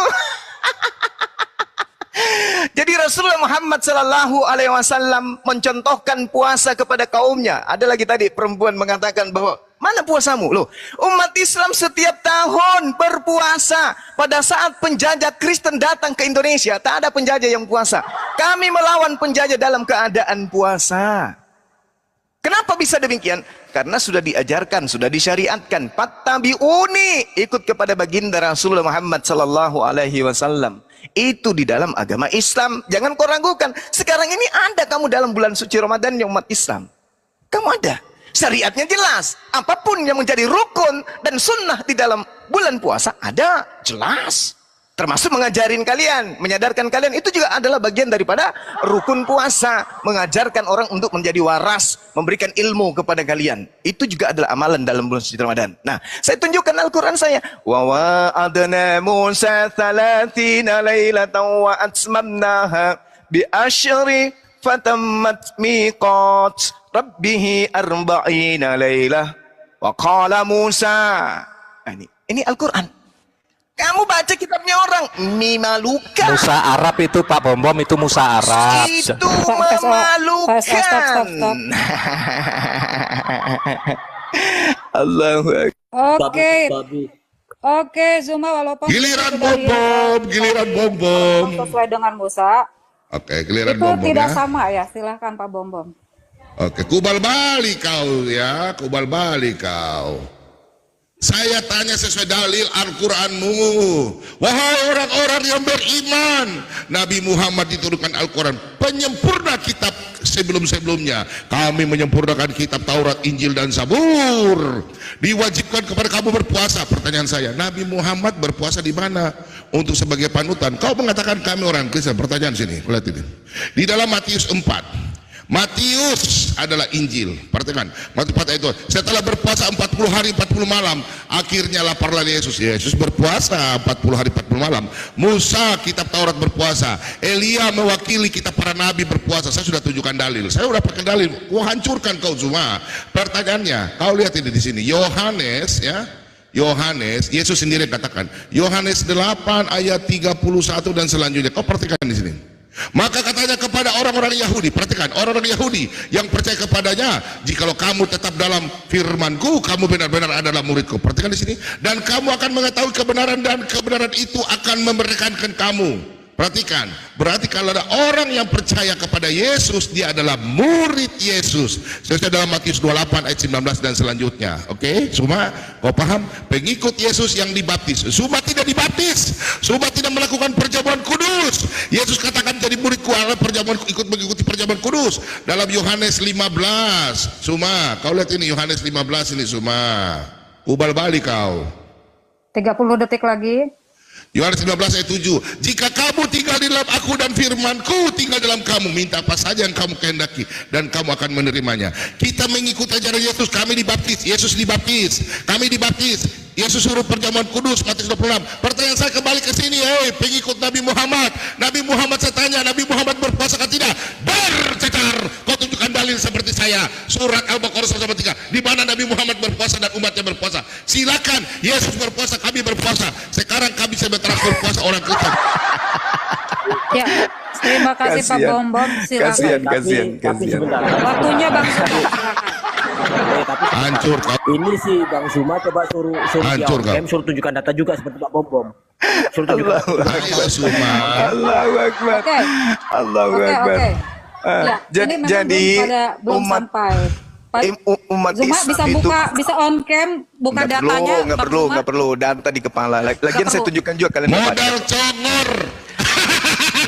Jadi Rasulullah Muhammad SAW mencontohkan puasa kepada kaumnya. Ada lagi tadi perempuan mengatakan bahwa mana puasamu? Loh, umat Islam setiap tahun berpuasa. Pada saat penjajah Kristen datang ke Indonesia, tak ada penjajah yang puasa. Kami melawan penjajah dalam keadaan puasa. Kenapa bisa demikian? Karena sudah diajarkan, sudah disyariatkan. Fattabi'uni, ikut kepada baginda Rasulullah Muhammad SAW. Itu di dalam agama Islam. Jangan kau ragukan. Sekarang ini ada kamu dalam bulan suci Ramadan yang umat Islam. Kamu ada. Syariatnya jelas. Apapun yang menjadi rukun dan sunnah di dalam bulan puasa ada. Jelas. Termasuk mengajarin kalian, menyadarkan kalian. Itu juga adalah bagian daripada rukun puasa. Mengajarkan orang untuk menjadi waras. Memberikan ilmu kepada kalian. Itu juga adalah amalan dalam bulan suci Ramadan. Nah, saya tunjukkan Al-Quran saya. Wa wa'adna Musa 30 lailatan wa atmamnaha bi asyri fatammat miqat Rabbihi 40 lailah wa qala Musa. Ini Al-Quran. Kamu baca kitabnya orang, memalukan. Musa Arab itu Pak Bom, itu Musa Arab. Stop. Itu memalukan. Allahu Akbar. Oke, Zuma, walaupun Giliran Bom. sesuai dengan Musa. Oke, giliran Itu Bom tidak ya. sama ya. Silahkan Pak Bom. Oke, kubal balik kau ya, kubal balik kau. Saya tanya sesuai dalil Al-Quranmu. Wahai orang-orang yang beriman, Nabi Muhammad diturunkan Al-Quran, penyempurna kitab sebelum-sebelumnya. Kami menyempurnakan kitab Taurat, Injil, dan Zabur. Diwajibkan kepada kamu berpuasa. Pertanyaan saya, Nabi Muhammad berpuasa di mana untuk sebagai panutan? Kau mengatakan kami orang Kristen. Pertanyaan sini, lihat ini. Di dalam Matius 4. Matius adalah Injil. Perhatikan, Matius 4 ayat 2. Setelah berpuasa 40 hari 40 malam, akhirnya laparlah Yesus. Yesus berpuasa 40 hari 40 malam. Musa kitab Taurat berpuasa. Elia mewakili kitab para nabi berpuasa. Saya sudah tunjukkan dalil. Saya sudah pakai dalil. Kau hancurkan kau semua. Pertanyaannya, kau lihat ini di sini. Yohanes ya. Yohanes, Yesus sendiri katakan. Yohanes 8 ayat 31 dan selanjutnya. Kau perhatikan di sini. Maka katanya kepada orang-orang Yahudi, perhatikan, orang-orang Yahudi yang percaya kepadanya, jikalau kamu tetap dalam firman-Ku, kamu benar-benar adalah murid-Ku. Perhatikan di sini, dan kamu akan mengetahui kebenaran dan kebenaran itu akan memerdekakan kamu. Perhatikan, berarti kalau ada orang yang percaya kepada Yesus, dia adalah murid Yesus. Sesuai dalam Matius 28 ayat 19 dan selanjutnya. Oke, semua kau paham? Pengikut Yesus yang dibaptis. Semua tidak dibaptis, semua tidak melakukan perjamuan kudus. Yesus katakan jadi muridku adalah perjamuan, ikut mengikuti perjamuan kudus. Dalam Yohanes 15, semua kau lihat ini Yohanes 15 ini semua. Ubal balik kau. 30 detik lagi. Yohanes 15 ayat 7. Jika kamu tinggal di dalam aku dan firman-Ku tinggal dalam kamu, minta apa saja yang kamu kehendaki dan kamu akan menerimanya. Kita mengikuti ajaran Yesus, kami dibaptis, Yesus dibaptis, kami dibaptis, Yesus suruh perjamuan kudus, Matius 26. Pertanyaan saya kembali ke sini, pengikut Nabi Muhammad. Nabi Muhammad saya tanya, Nabi Muhammad berpuasa atau tidak? Bercecar. Kau tunjukkan dalil seperti saya. Surat Al-Baqarah 103. Di mana Nabi Muhammad berpuasa dan umatnya berpuasa? Silakan, Yesus berpuasa, kami berpuasa. Sekarang kami sebentar berpuasa orang Kristen. Ya, terima kasih Pak Bombom. Silakan. Kasihan. Waktunya Bang Zuma. Hancur kau. Ini sih Bang Zuma coba suruh Hancur kau. suruh tunjukkan data juga seperti Pak Bombom. Suruh tunjukkan. Ayo Suma. Allahu Akbar. Oke. Allahu Oke, Akbar. oke. Ya, Jadi, ini memang belum umat sampai. Pak umat Zuma Islam bisa itu buka, bisa on cam, buka datanya. nggak perlu data di kepala. Lagian saya tunjukkan juga kalian Modal congor.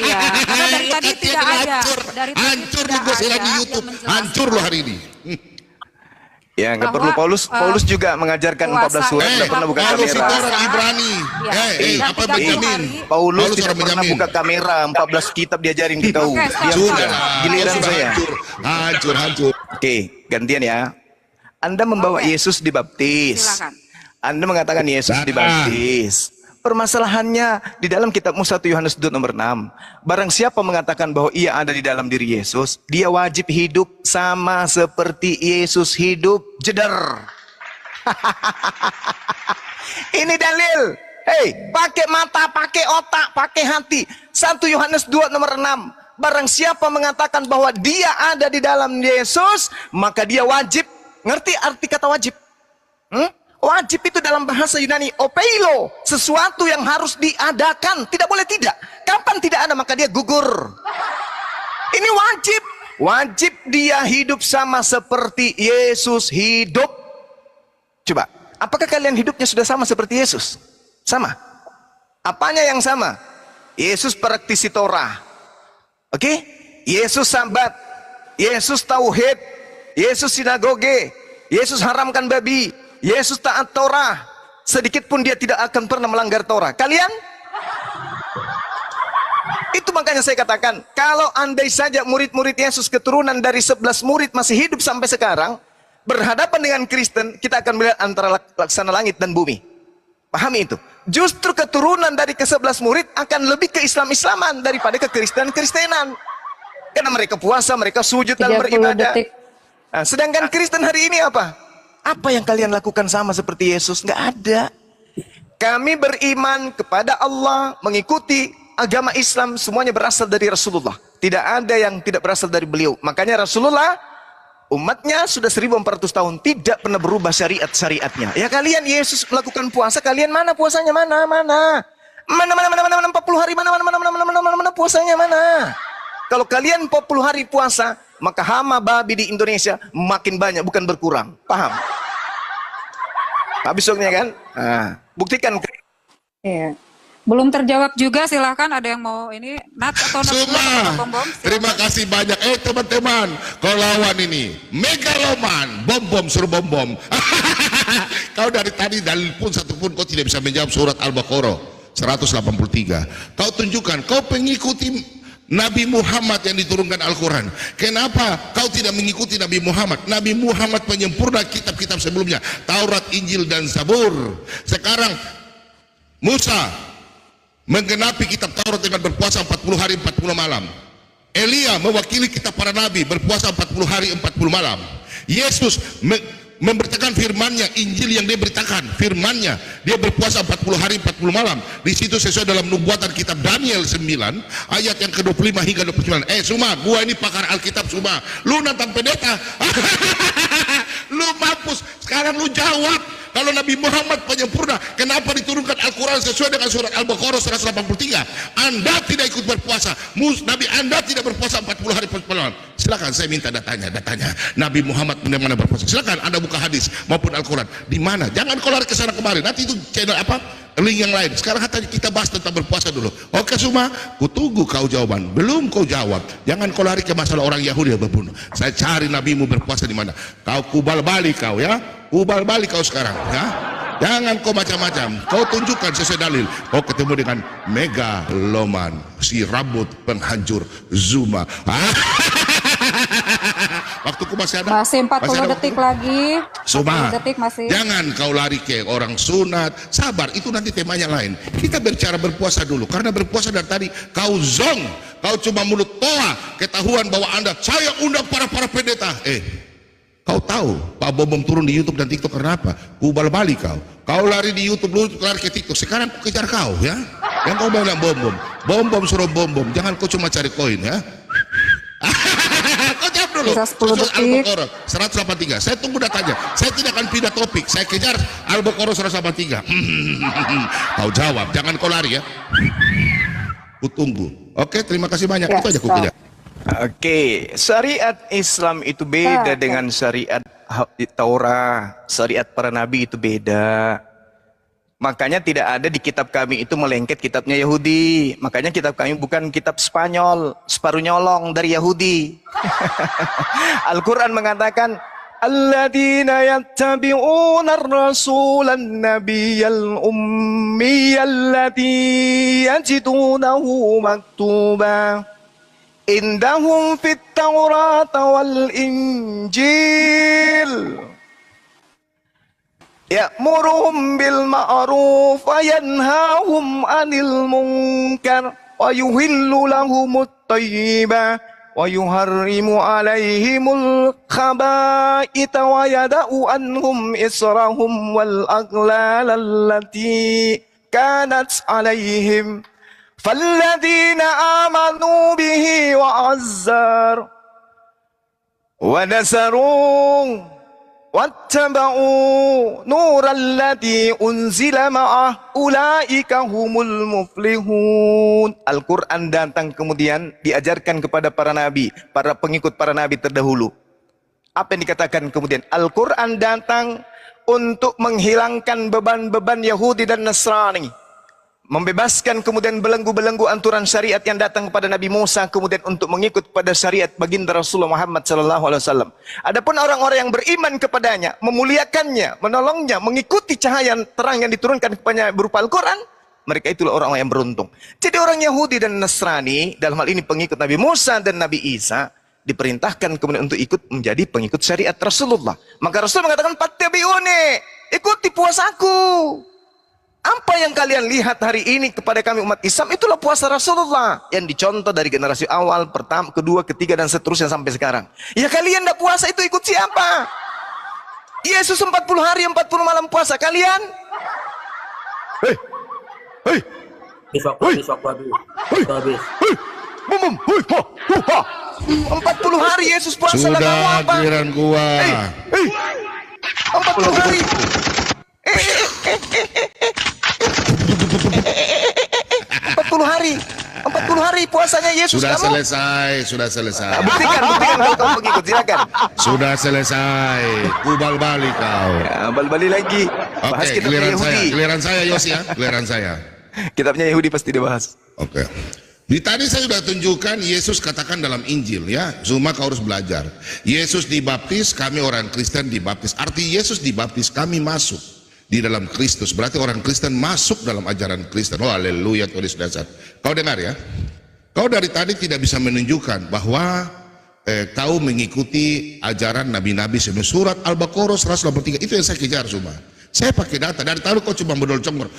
Iya, karena dari tadi tidak ada. Dari tadi Hancur tidak lu gue ada di YouTube. yang menjelaskan. Hancur lu hari ini. Ya nggak Bahwa, perlu. Paulus juga mengajarkan 14 surat puasa nggak pernah buka Paulus itu kamera. orang Ibrani. Ya. Dan Apa 30 Benjamin? hari. Paulus Paulus tidak orang pernah Benjamin. buka kamera. 14 kitab diajarin ke kau. Oke, stop. Sudah. Giliran Sudah saya. Hancur. Oke, gantian ya. Anda membawa Oke. Yesus dibaptis. Silakan. Anda mengatakan Yesus dibaptis. Permasalahannya di dalam kitab Musa 1 Yohanes 2 nomor 6. Barang siapa mengatakan bahwa ia ada di dalam diri Yesus, dia wajib hidup sama seperti Yesus hidup. Jeder. Ini dalil. Hei, pakai mata, pakai otak, pakai hati. 1 Yohanes 2 nomor 6. Barang siapa mengatakan bahwa dia ada di dalam Yesus, maka dia wajib. Ngerti arti kata wajib? Wajib itu dalam bahasa Yunani opeilo, sesuatu yang harus diadakan, tidak boleh tidak. Kapan tidak ada maka dia gugur. Ini wajib. Wajib dia hidup sama seperti Yesus hidup. Coba, apakah kalian hidupnya sudah sama seperti Yesus? Sama. Apanya yang sama? Yesus praktisi Torah. Oke? Yesus sabat. Yesus tauhid. Yesus sinagoge. Yesus haramkan babi. Yesus taat Torah. Sedikit pun dia tidak akan pernah melanggar Torah. Kalian? Itu makanya saya katakan, kalau andai saja murid-murid Yesus keturunan dari 11 murid masih hidup sampai sekarang, berhadapan dengan Kristen, kita akan melihat antara laksana langit dan bumi. Pahami itu. Justru keturunan dari ke-11 murid akan lebih ke Islam-Islaman daripada ke Kristen-Kristenan. Karena mereka puasa, mereka sujud dan 30 beribadah. detik. Nah, sedangkan Kristen hari ini apa? Apa yang kalian lakukan sama seperti Yesus? Nggak ada. Kami beriman kepada Allah, mengikuti agama Islam, semuanya berasal dari Rasulullah. Tidak ada yang tidak berasal dari beliau. Makanya Rasulullah, umatnya sudah 1400 tahun, tidak pernah berubah syariat-syariatnya. Ya kalian, Yesus melakukan puasa, kalian mana puasanya? Mana 40 hari, mana puasanya mana? Kalau kalian 40 hari puasa, maka hama babi di Indonesia makin banyak, bukan berkurang. Paham? Habis soknya kan? Nah, buktikan. Iya. Belum terjawab juga, silahkan ada yang mau ini Nat atau Nat Suma, atau Bom. terima kasih banyak. Teman-teman, kau lawan ini megaloman, bom suruh bom. Kau dari tadi dalil pun satu pun kau tidak bisa menjawab surat Al-Baqarah 183. Kau tunjukkan kau pengikuti Nabi Muhammad yang diturunkan Al-Quran. Kenapa kau tidak mengikuti Nabi Muhammad? Nabi Muhammad penyempurna kitab-kitab sebelumnya, Taurat, Injil, dan Zabur. Sekarang Musa menggenapi kitab Taurat dengan berpuasa 40 hari 40 malam. Elia mewakili kitab para nabi berpuasa 40 hari 40 malam. Yesus memberitakan firman-Nya, Injil yang dia beritakan, firman-Nya, dia berpuasa 40 hari 40 malam. Di situ sesuai dalam nubuatan kitab Daniel 9 ayat yang ke-25 hingga 29. Suma, gua ini pakar Alkitab Suma. Lu nantang pendeta. Lu mampus. Sekarang lu jawab. Kalau Nabi Muhammad penyempurna, kenapa diturunkan Al-Quran sesuai dengan surat Al-Baqarah 183? Anda tidak ikut berpuasa. Nabi Anda tidak berpuasa 40 hari 40 malam. Silakan saya minta datanya. Nabi Muhammad bagaimana berpuasa? Silakan Anda buka hadis maupun Al-Quran. Di mana? Jangan kau lari ke sana kemari. Nanti itu channel apa? Link yang lain. Sekarang kita bahas tentang berpuasa dulu. Oke semua, kutunggu kau jawaban. Belum kau jawab, jangan kau lari ke masalah orang Yahudi yang berbunuh. Saya cari nabimu berpuasa di mana. Kau kubal balik kau ya. Ubal balik kau sekarang ya. Jangan kau macam-macam. Kau tunjukkan sesuai dalil. Kau ketemu dengan megaloman, si rambut penghancur Zuma. Waktuku masih ada. Masih 40 detik lagi. Suma, detik masih. jangan kau lari ke orang sunat. Sabar, itu nanti temanya lain. Kita bicara berpuasa dulu. Karena berpuasa dari tadi kau zong. Kau cuma mulut toa. Ketahuan bahwa Anda, saya undang para pendeta. Kau tahu Pak Bom turun di YouTube dan TikTok karena apa? Kubal balik kau. Kau lari di YouTube, lu lari ke TikTok. Sekarang aku kejar kau ya. Yang kau bilang bom suruh bom. Jangan kau cuma cari koin ya. Kau jawab dulu. 10 detik. Al-Baqarah 183. Saya tunggu datanya. Saya tidak akan pindah topik. Saya kejar Al-Baqarah 183. Kau jawab. Jangan kau lari ya. Ku tunggu. Oke, terima kasih banyak. Itu aja ku kejar. Oke, syariat Islam itu beda dengan syariat Taurat, syariat para nabi itu beda. Makanya tidak ada di kitab kami itu melengket kitabnya Yahudi. Makanya kitab kami bukan kitab Spanyol, separuh nyolong dari Yahudi. Al-Quran mengatakan, Alladzina yattabi'una ar-rasulan nabiyyal ummiyal ladzi yajidunahu maktuba indahum fit Taurat wal Injil ya'muruhum bil ma'ruf wa yanhahum 'anil munkar wa yuhillu lahumut thayyiba wa yuharrimu 'alaihimul khaba'itha wa yada'u anhum israhum wal aghlal allati kanat 'alaihim فالذين آمنوا به وعزروا ونصروا واتبعوا نور الذي أنزل معه أولئك هم المفلحون. Al-Quran datang kemudian diajarkan kepada para nabi, para pengikut para nabi terdahulu. Apa yang dikatakan kemudian? Al-Quran datang untuk menghilangkan beban-beban Yahudi dan Nasrani, membebaskan kemudian belenggu-belenggu aturan syariat yang datang kepada Nabi Musa, kemudian untuk mengikut pada syariat baginda Rasulullah Muhammad SAW. Adapun orang-orang yang beriman kepadanya, memuliakannya, menolongnya, mengikuti cahaya terang yang diturunkan kepadanya berupa Al-Quran, mereka itulah orang yang beruntung. Jadi orang Yahudi dan Nasrani, dalam hal ini pengikut Nabi Musa dan Nabi Isa, diperintahkan kemudian untuk ikut menjadi pengikut syariat Rasulullah. Maka Rasul mengatakan, "Fattabi'uni, ikuti puasaku." Apa yang kalian lihat hari ini kepada kami umat Islam, itulah puasa Rasulullah yang dicontoh dari generasi awal, pertama, kedua, ketiga, dan seterusnya sampai sekarang. Ya kalian tidak puasa itu ikut siapa? Yesus 40 hari 40 malam puasa, kalian? Habis. 40 hari Yesus puasa. Sudah giliran gua. 40 hari. 40 hari puasanya Yesus. Sudah kamu? sudah selesai. Buktikan kalau kamu pengikut, silakan. Sudah selesai. Kubal balik kau. Ya, balik lagi. Oke, giliran saya Yos ya, giliran saya. Kitabnya Yahudi pasti dibahas. Oke. Di tadi saya sudah tunjukkan Yesus katakan dalam Injil ya, Zuma kau harus belajar. Yesus dibaptis, kami orang Kristen dibaptis. Arti Yesus dibaptis, kami masuk di dalam Kristus. Berarti orang Kristen masuk dalam ajaran Kristen. Oh haleluya, Tuhan Yesus dasar. Kau dengar ya? Kau dari tadi tidak bisa menunjukkan bahwa kau mengikuti ajaran nabi-nabi sebelum. Surat Al-Baqarah 183 itu yang saya kejar Zuma. Saya pakai data dari tadi kau cuma bedol-congor.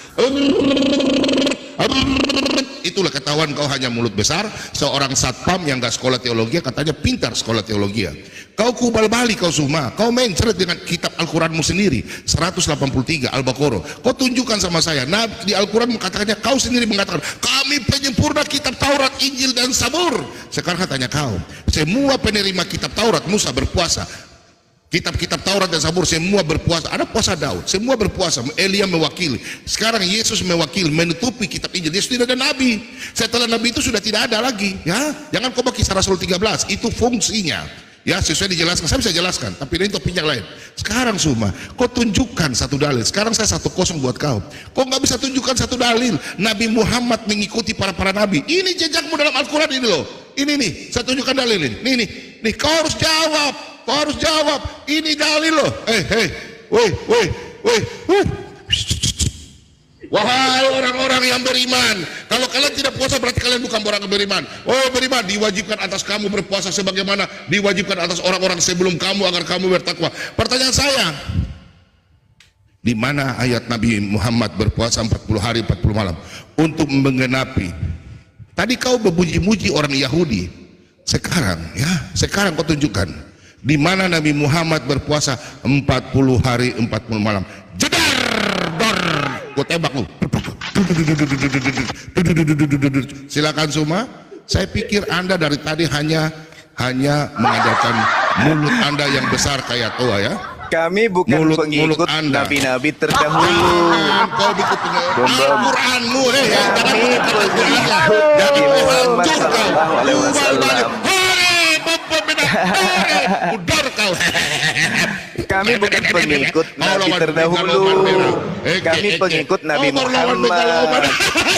Itulah ketahuan kau hanya mulut besar. Seorang satpam yang gak sekolah teologi katanya pintar sekolah teologi. Kau kubal balik kau Zuma. Kau main seret dengan kitab Al-Quranmu sendiri 183 Al-Baqarah. Kau tunjukkan sama saya. Nah di Al-Quran mengatakannya, kau sendiri mengatakan kami penyempurna kitab Taurat, Injil dan Zabur. Sekarang katanya kau, semua penerima kitab Taurat Musa berpuasa. Kitab-kitab Taurat dan Zabur semua berpuasa. Ada puasa Daud, semua berpuasa. Elia mewakili. Sekarang Yesus mewakili, menutupi kitab Injil. Yesus tidak ada nabi. Setelah nabi itu sudah tidak ada lagi. Ya, jangan kau baca Kisah Rasul 13. Itu fungsinya. Ya, sesuai dijelaskan. Saya bisa jelaskan, tapi ini topik yang lain. Sekarang Zuma, kau tunjukkan satu dalil. Sekarang saya 1-0 buat kau. Kau nggak bisa tunjukkan satu dalil. Nabi Muhammad mengikuti para nabi. Ini jejakmu dalam Al-Quran ini loh. Ini nih, saya tunjukkan dalil ini. Nih, kau harus jawab. Kau harus jawab, ini dalil loh. Wahai orang-orang yang beriman, kalau kalian tidak puasa berarti kalian bukan orang yang beriman. Oh beriman, diwajibkan atas kamu berpuasa sebagaimana diwajibkan atas orang-orang sebelum kamu agar kamu bertakwa. Pertanyaan saya, di mana ayat Nabi Muhammad berpuasa 40 hari 40 malam untuk menggenapi? Tadi kau memuji-muji orang Yahudi. Sekarang kau tunjukkan di mana Nabi Muhammad berpuasa 40 hari 40 malam. Jedar, gue tembak lu. Silakan Zuma. Saya pikir Anda dari tadi hanya mengadakan mulut Anda yang besar kayak toa ya. Kami bukan pengikut nabi-nabi terdahulu. Kau ikut Al-Quranmu ya. Jangan hancur kau. Udar kau. Kami bukan pengikut nabi terdahulu. Kami pengikut Nabi Muhammad.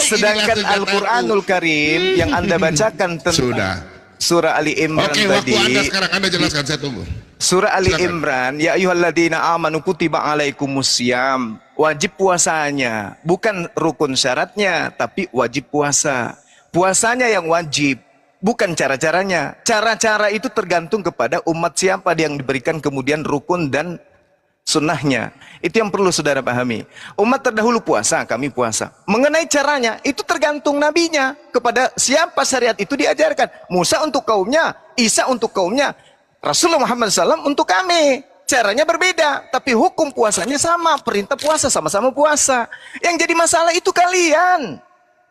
Sedangkan Al-Quranul Karim yang Anda bacakan tentang surah Ali Imran tadi. Oke, waktu Anda sekarang, Anda jelaskan, saya tunggu. Surah Ali Imran, ya ayyuhalladzina amanu kutiba alaikumusiyam. Wajib puasanya, bukan rukun syaratnya, tapi wajib puasa. Puasanya yang wajib, bukan cara-caranya. Cara-cara itu tergantung kepada umat siapa yang diberikan kemudian rukun dan sunnahnya. Itu yang perlu saudara pahami. Umat terdahulu puasa, kami puasa. Mengenai caranya, itu tergantung nabinya. Kepada siapa syariat itu diajarkan. Musa untuk kaumnya, Isa untuk kaumnya, Rasulullah Muhammad SAW untuk kami. Caranya berbeda, tapi hukum puasanya sama. Perintah puasa, sama-sama puasa. Yang jadi masalah itu kalian.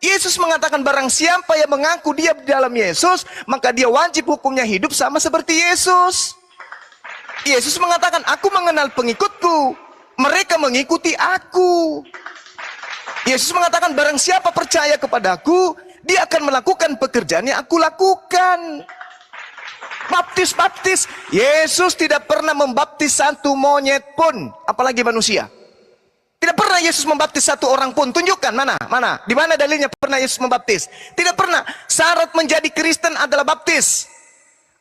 Yesus mengatakan barang siapa yang mengaku dia di dalam Yesus, maka dia wajib hukumnya hidup sama seperti Yesus. Yesus mengatakan, aku mengenal pengikutku, mereka mengikuti aku. Yesus mengatakan barang siapa percaya kepadaku, dia akan melakukan pekerjaan yang aku lakukan. Baptis. Yesus tidak pernah membaptis satu monyet pun, apalagi manusia. Tidak pernah Yesus membaptis satu orang pun. Tunjukkan mana? Di mana dalilnya pernah Yesus membaptis? Tidak pernah. Syarat menjadi Kristen adalah baptis.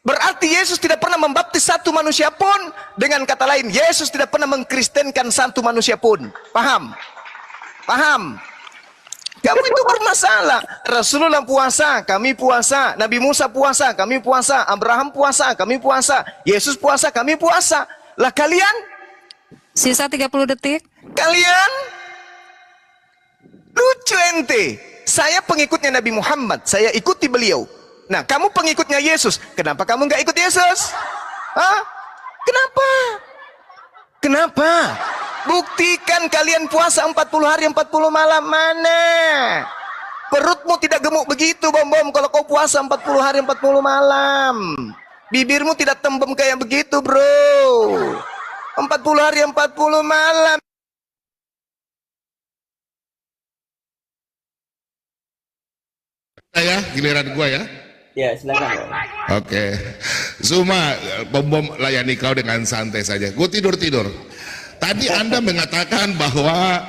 Berarti Yesus tidak pernah membaptis satu manusia pun. Dengan kata lain, Yesus tidak pernah mengkristenkan satu manusia pun. Paham? Kamu itu bermasalah. Rasulullah puasa, kami puasa. Nabi Musa puasa, kami puasa. Abraham puasa, kami puasa. Yesus puasa, kami puasa. Lah kalian? Sisa 30 detik. Kalian? Lucu ente. Saya pengikutnya Nabi Muhammad. Saya ikuti beliau. Nah, kamu pengikutnya Yesus. Kenapa kamu nggak ikut Yesus? Hah? Kenapa? Buktikan kalian puasa 40 hari 40 malam. Mana? Perutmu tidak gemuk begitu, Bom. Kalau kau puasa 40 hari 40 malam. Bibirmu tidak tembem kayak begitu, bro. 40 hari 40 malam. Ya, giliran gua ya. Ya, silakan. Oke. Zuma, Bom layani kau dengan santai saja. Gue tidur. Tadi Anda mengatakan bahwa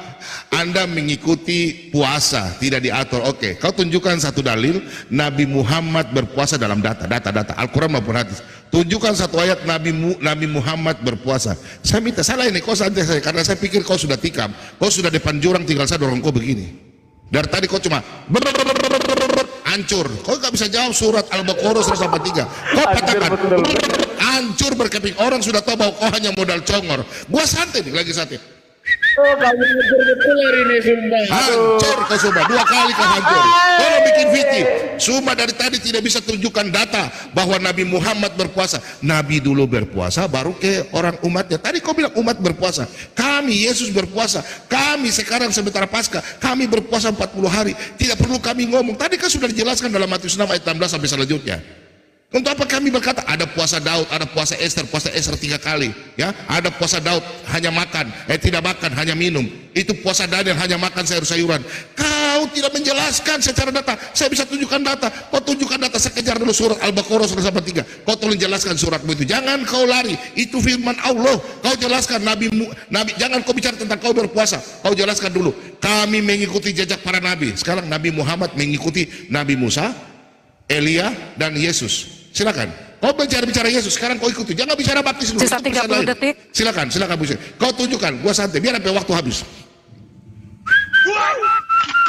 Anda mengikuti puasa, tidak diatur. Oke, kau tunjukkan satu dalil Nabi Muhammad berpuasa dalam data Al-Quran maupun hadis. Tunjukkan satu ayat Nabi Muhammad berpuasa. Saya minta, salah ini, kau santai saya, karena saya pikir kau sudah tikam, kau sudah depan jurang, tinggal saya dorong kau begini. Dari tadi kau cuma hancur. Kau nggak bisa jawab surat Al-Baqarah 183. Kau katakan hancur berkeping. Orang sudah tahu bahwa kau hanya modal congor. Gua santai nih, lagi santai. Hancur kau Suma, 2 kali kau hancur. Kalau bikin fikih, Suma dari tadi tidak bisa tunjukkan data bahwa Nabi Muhammad berpuasa. Nabi dulu berpuasa, baru ke orang umatnya. Tadi kau bilang umat berpuasa. Kami Yesus berpuasa. Kami sekarang sebentar pasca, kami berpuasa 40 hari. Tidak perlu kami ngomong. Tadi kan sudah dijelaskan dalam Matius 6 ayat 16 sampai selanjutnya. Untuk apa kami berkata ada puasa Daud, ada puasa Esther 3 kali, ya, ada puasa Daud hanya makan, tidak makan, hanya minum. Itu puasa Daniel hanya makan sayur-sayuran. Kau tidak menjelaskan secara data. Saya bisa tunjukkan data. Kau tunjukkan data, saya kejar dulu surat Al-Baqarah 183. Kau tolong jelaskan suratmu itu. Jangan kau lari. Itu firman Allah. Kau jelaskan Nabi, jangan kau bicara tentang kau berpuasa. Kau jelaskan dulu. Kami mengikuti jejak para nabi. Sekarang Nabi Muhammad mengikuti Nabi Musa, Elia dan Yesus. Silakan. Kau bicara Yesus, sekarang kau ikuti. Jangan bicara baptis dulu. Sisa 30 detik. Silakan Bu. Kau tunjukkan. Gua santai. Biar sampai waktu habis.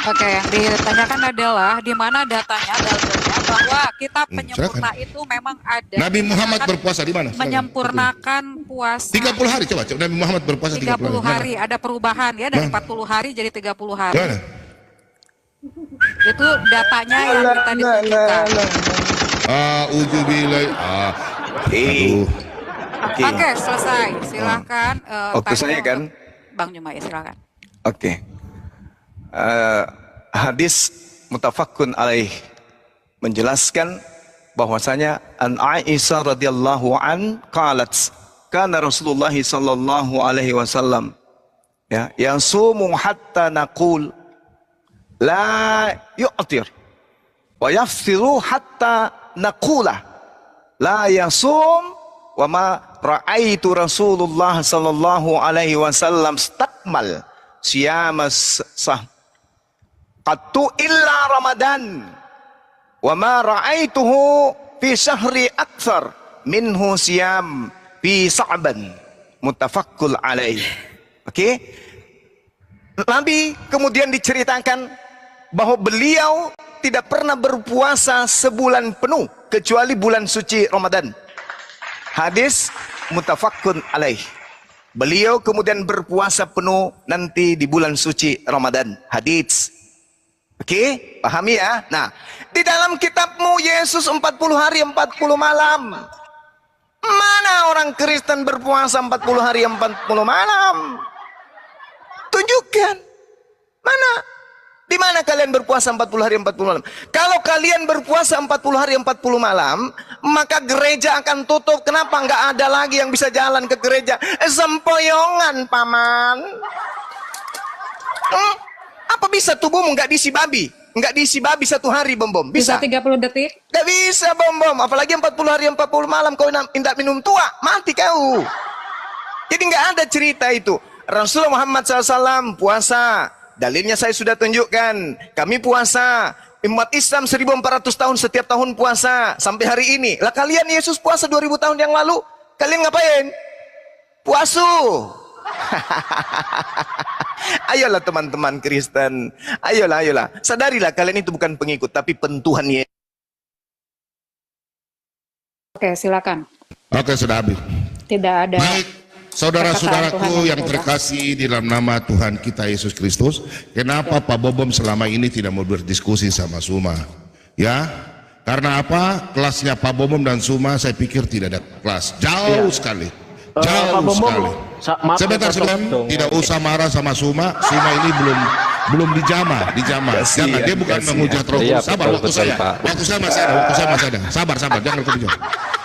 Oke, yang ditanyakan adalah di mana datanya, dalilnya bahwa kitab penyempurna itu memang ada. Nabi Muhammad berpuasa di mana? Menyempurnakan puasa. 30 hari coba. Nabi Muhammad berpuasa 30 hari. Ada perubahan ya dari 40 hari jadi 30 hari. Mana? Itu datanya yang kita ditunjukkan. Oke, selesai. Silakan. Waktu saya kan? Bang Jumai, silakan. Oke. Hadis mutafakkun alaih menjelaskan bahwasanya an Aisyah radhiyallahu an qalat kana Rasulullah sallallahu alaihi wasallam ya yasumu hatta naqul la yu'tir wa yafsiru hatta naqula la yasum wa ma ra'aitu Rasulullah sallallahu alaihi wasallam istakmal siyamas sah qattu illa Ramadan wa ma ra'aituhu fi syahri akthar minhu siyam fi Sa'ban muttafaqqul alaih. Oke. Nabi kemudian diceritakan bahwa beliau tidak pernah berpuasa sebulan penuh kecuali bulan suci Ramadan. Hadis muttafaqqun alaih. Beliau kemudian berpuasa penuh nanti di bulan suci Ramadan. Hadis. Oke, pahami ya? Nah, di dalam kitabmu Yesus 40 hari 40 malam. Mana orang Kristen berpuasa 40 hari 40 malam? Tunjukkan. Mana? Di mana kalian berpuasa 40 hari 40 malam? Kalau kalian berpuasa 40 hari 40 malam, maka gereja akan tutup. Kenapa? Nggak ada lagi yang bisa jalan ke gereja. Sempoyongan, paman. Apa bisa tubuhmu nggak diisi babi? Nggak diisi babi 1 hari, Bom? Bisa? 30 detik. Nggak bisa, Bom. Apalagi 40 hari 40 malam kau tidak minum tua, mati kau. Jadi nggak ada cerita itu. Rasulullah Muhammad SAW puasa. Dalilnya saya sudah tunjukkan. Kami puasa. Umat Islam 1400 tahun setiap tahun puasa. Sampai hari ini. Lah kalian Yesus puasa 2000 tahun yang lalu. Kalian ngapain? Puasu. Ayolah teman-teman Kristen. Ayolah. Sadarilah kalian itu bukan pengikut. Tapi pentuhan Yesus. Oke, silakan. Oke, sudah habis. Tidak ada. Baik. Saudara-saudaraku yang terkasih di dalam nama Tuhan kita Yesus Kristus, kenapa Pak Bobom selama ini tidak mau berdiskusi sama Suma? Ya, karena apa? Kelasnya Pak Bobom dan Suma saya pikir tidak ada kelas, jauh sekali, jauh sekali. Sebentar, tidak usah marah sama Suma. Suma ini belum dijamah. Jangan, dia bukan menghujat Roh Kudus. Sabar, waktu saya masih ada. Sabar, jangan kejauh.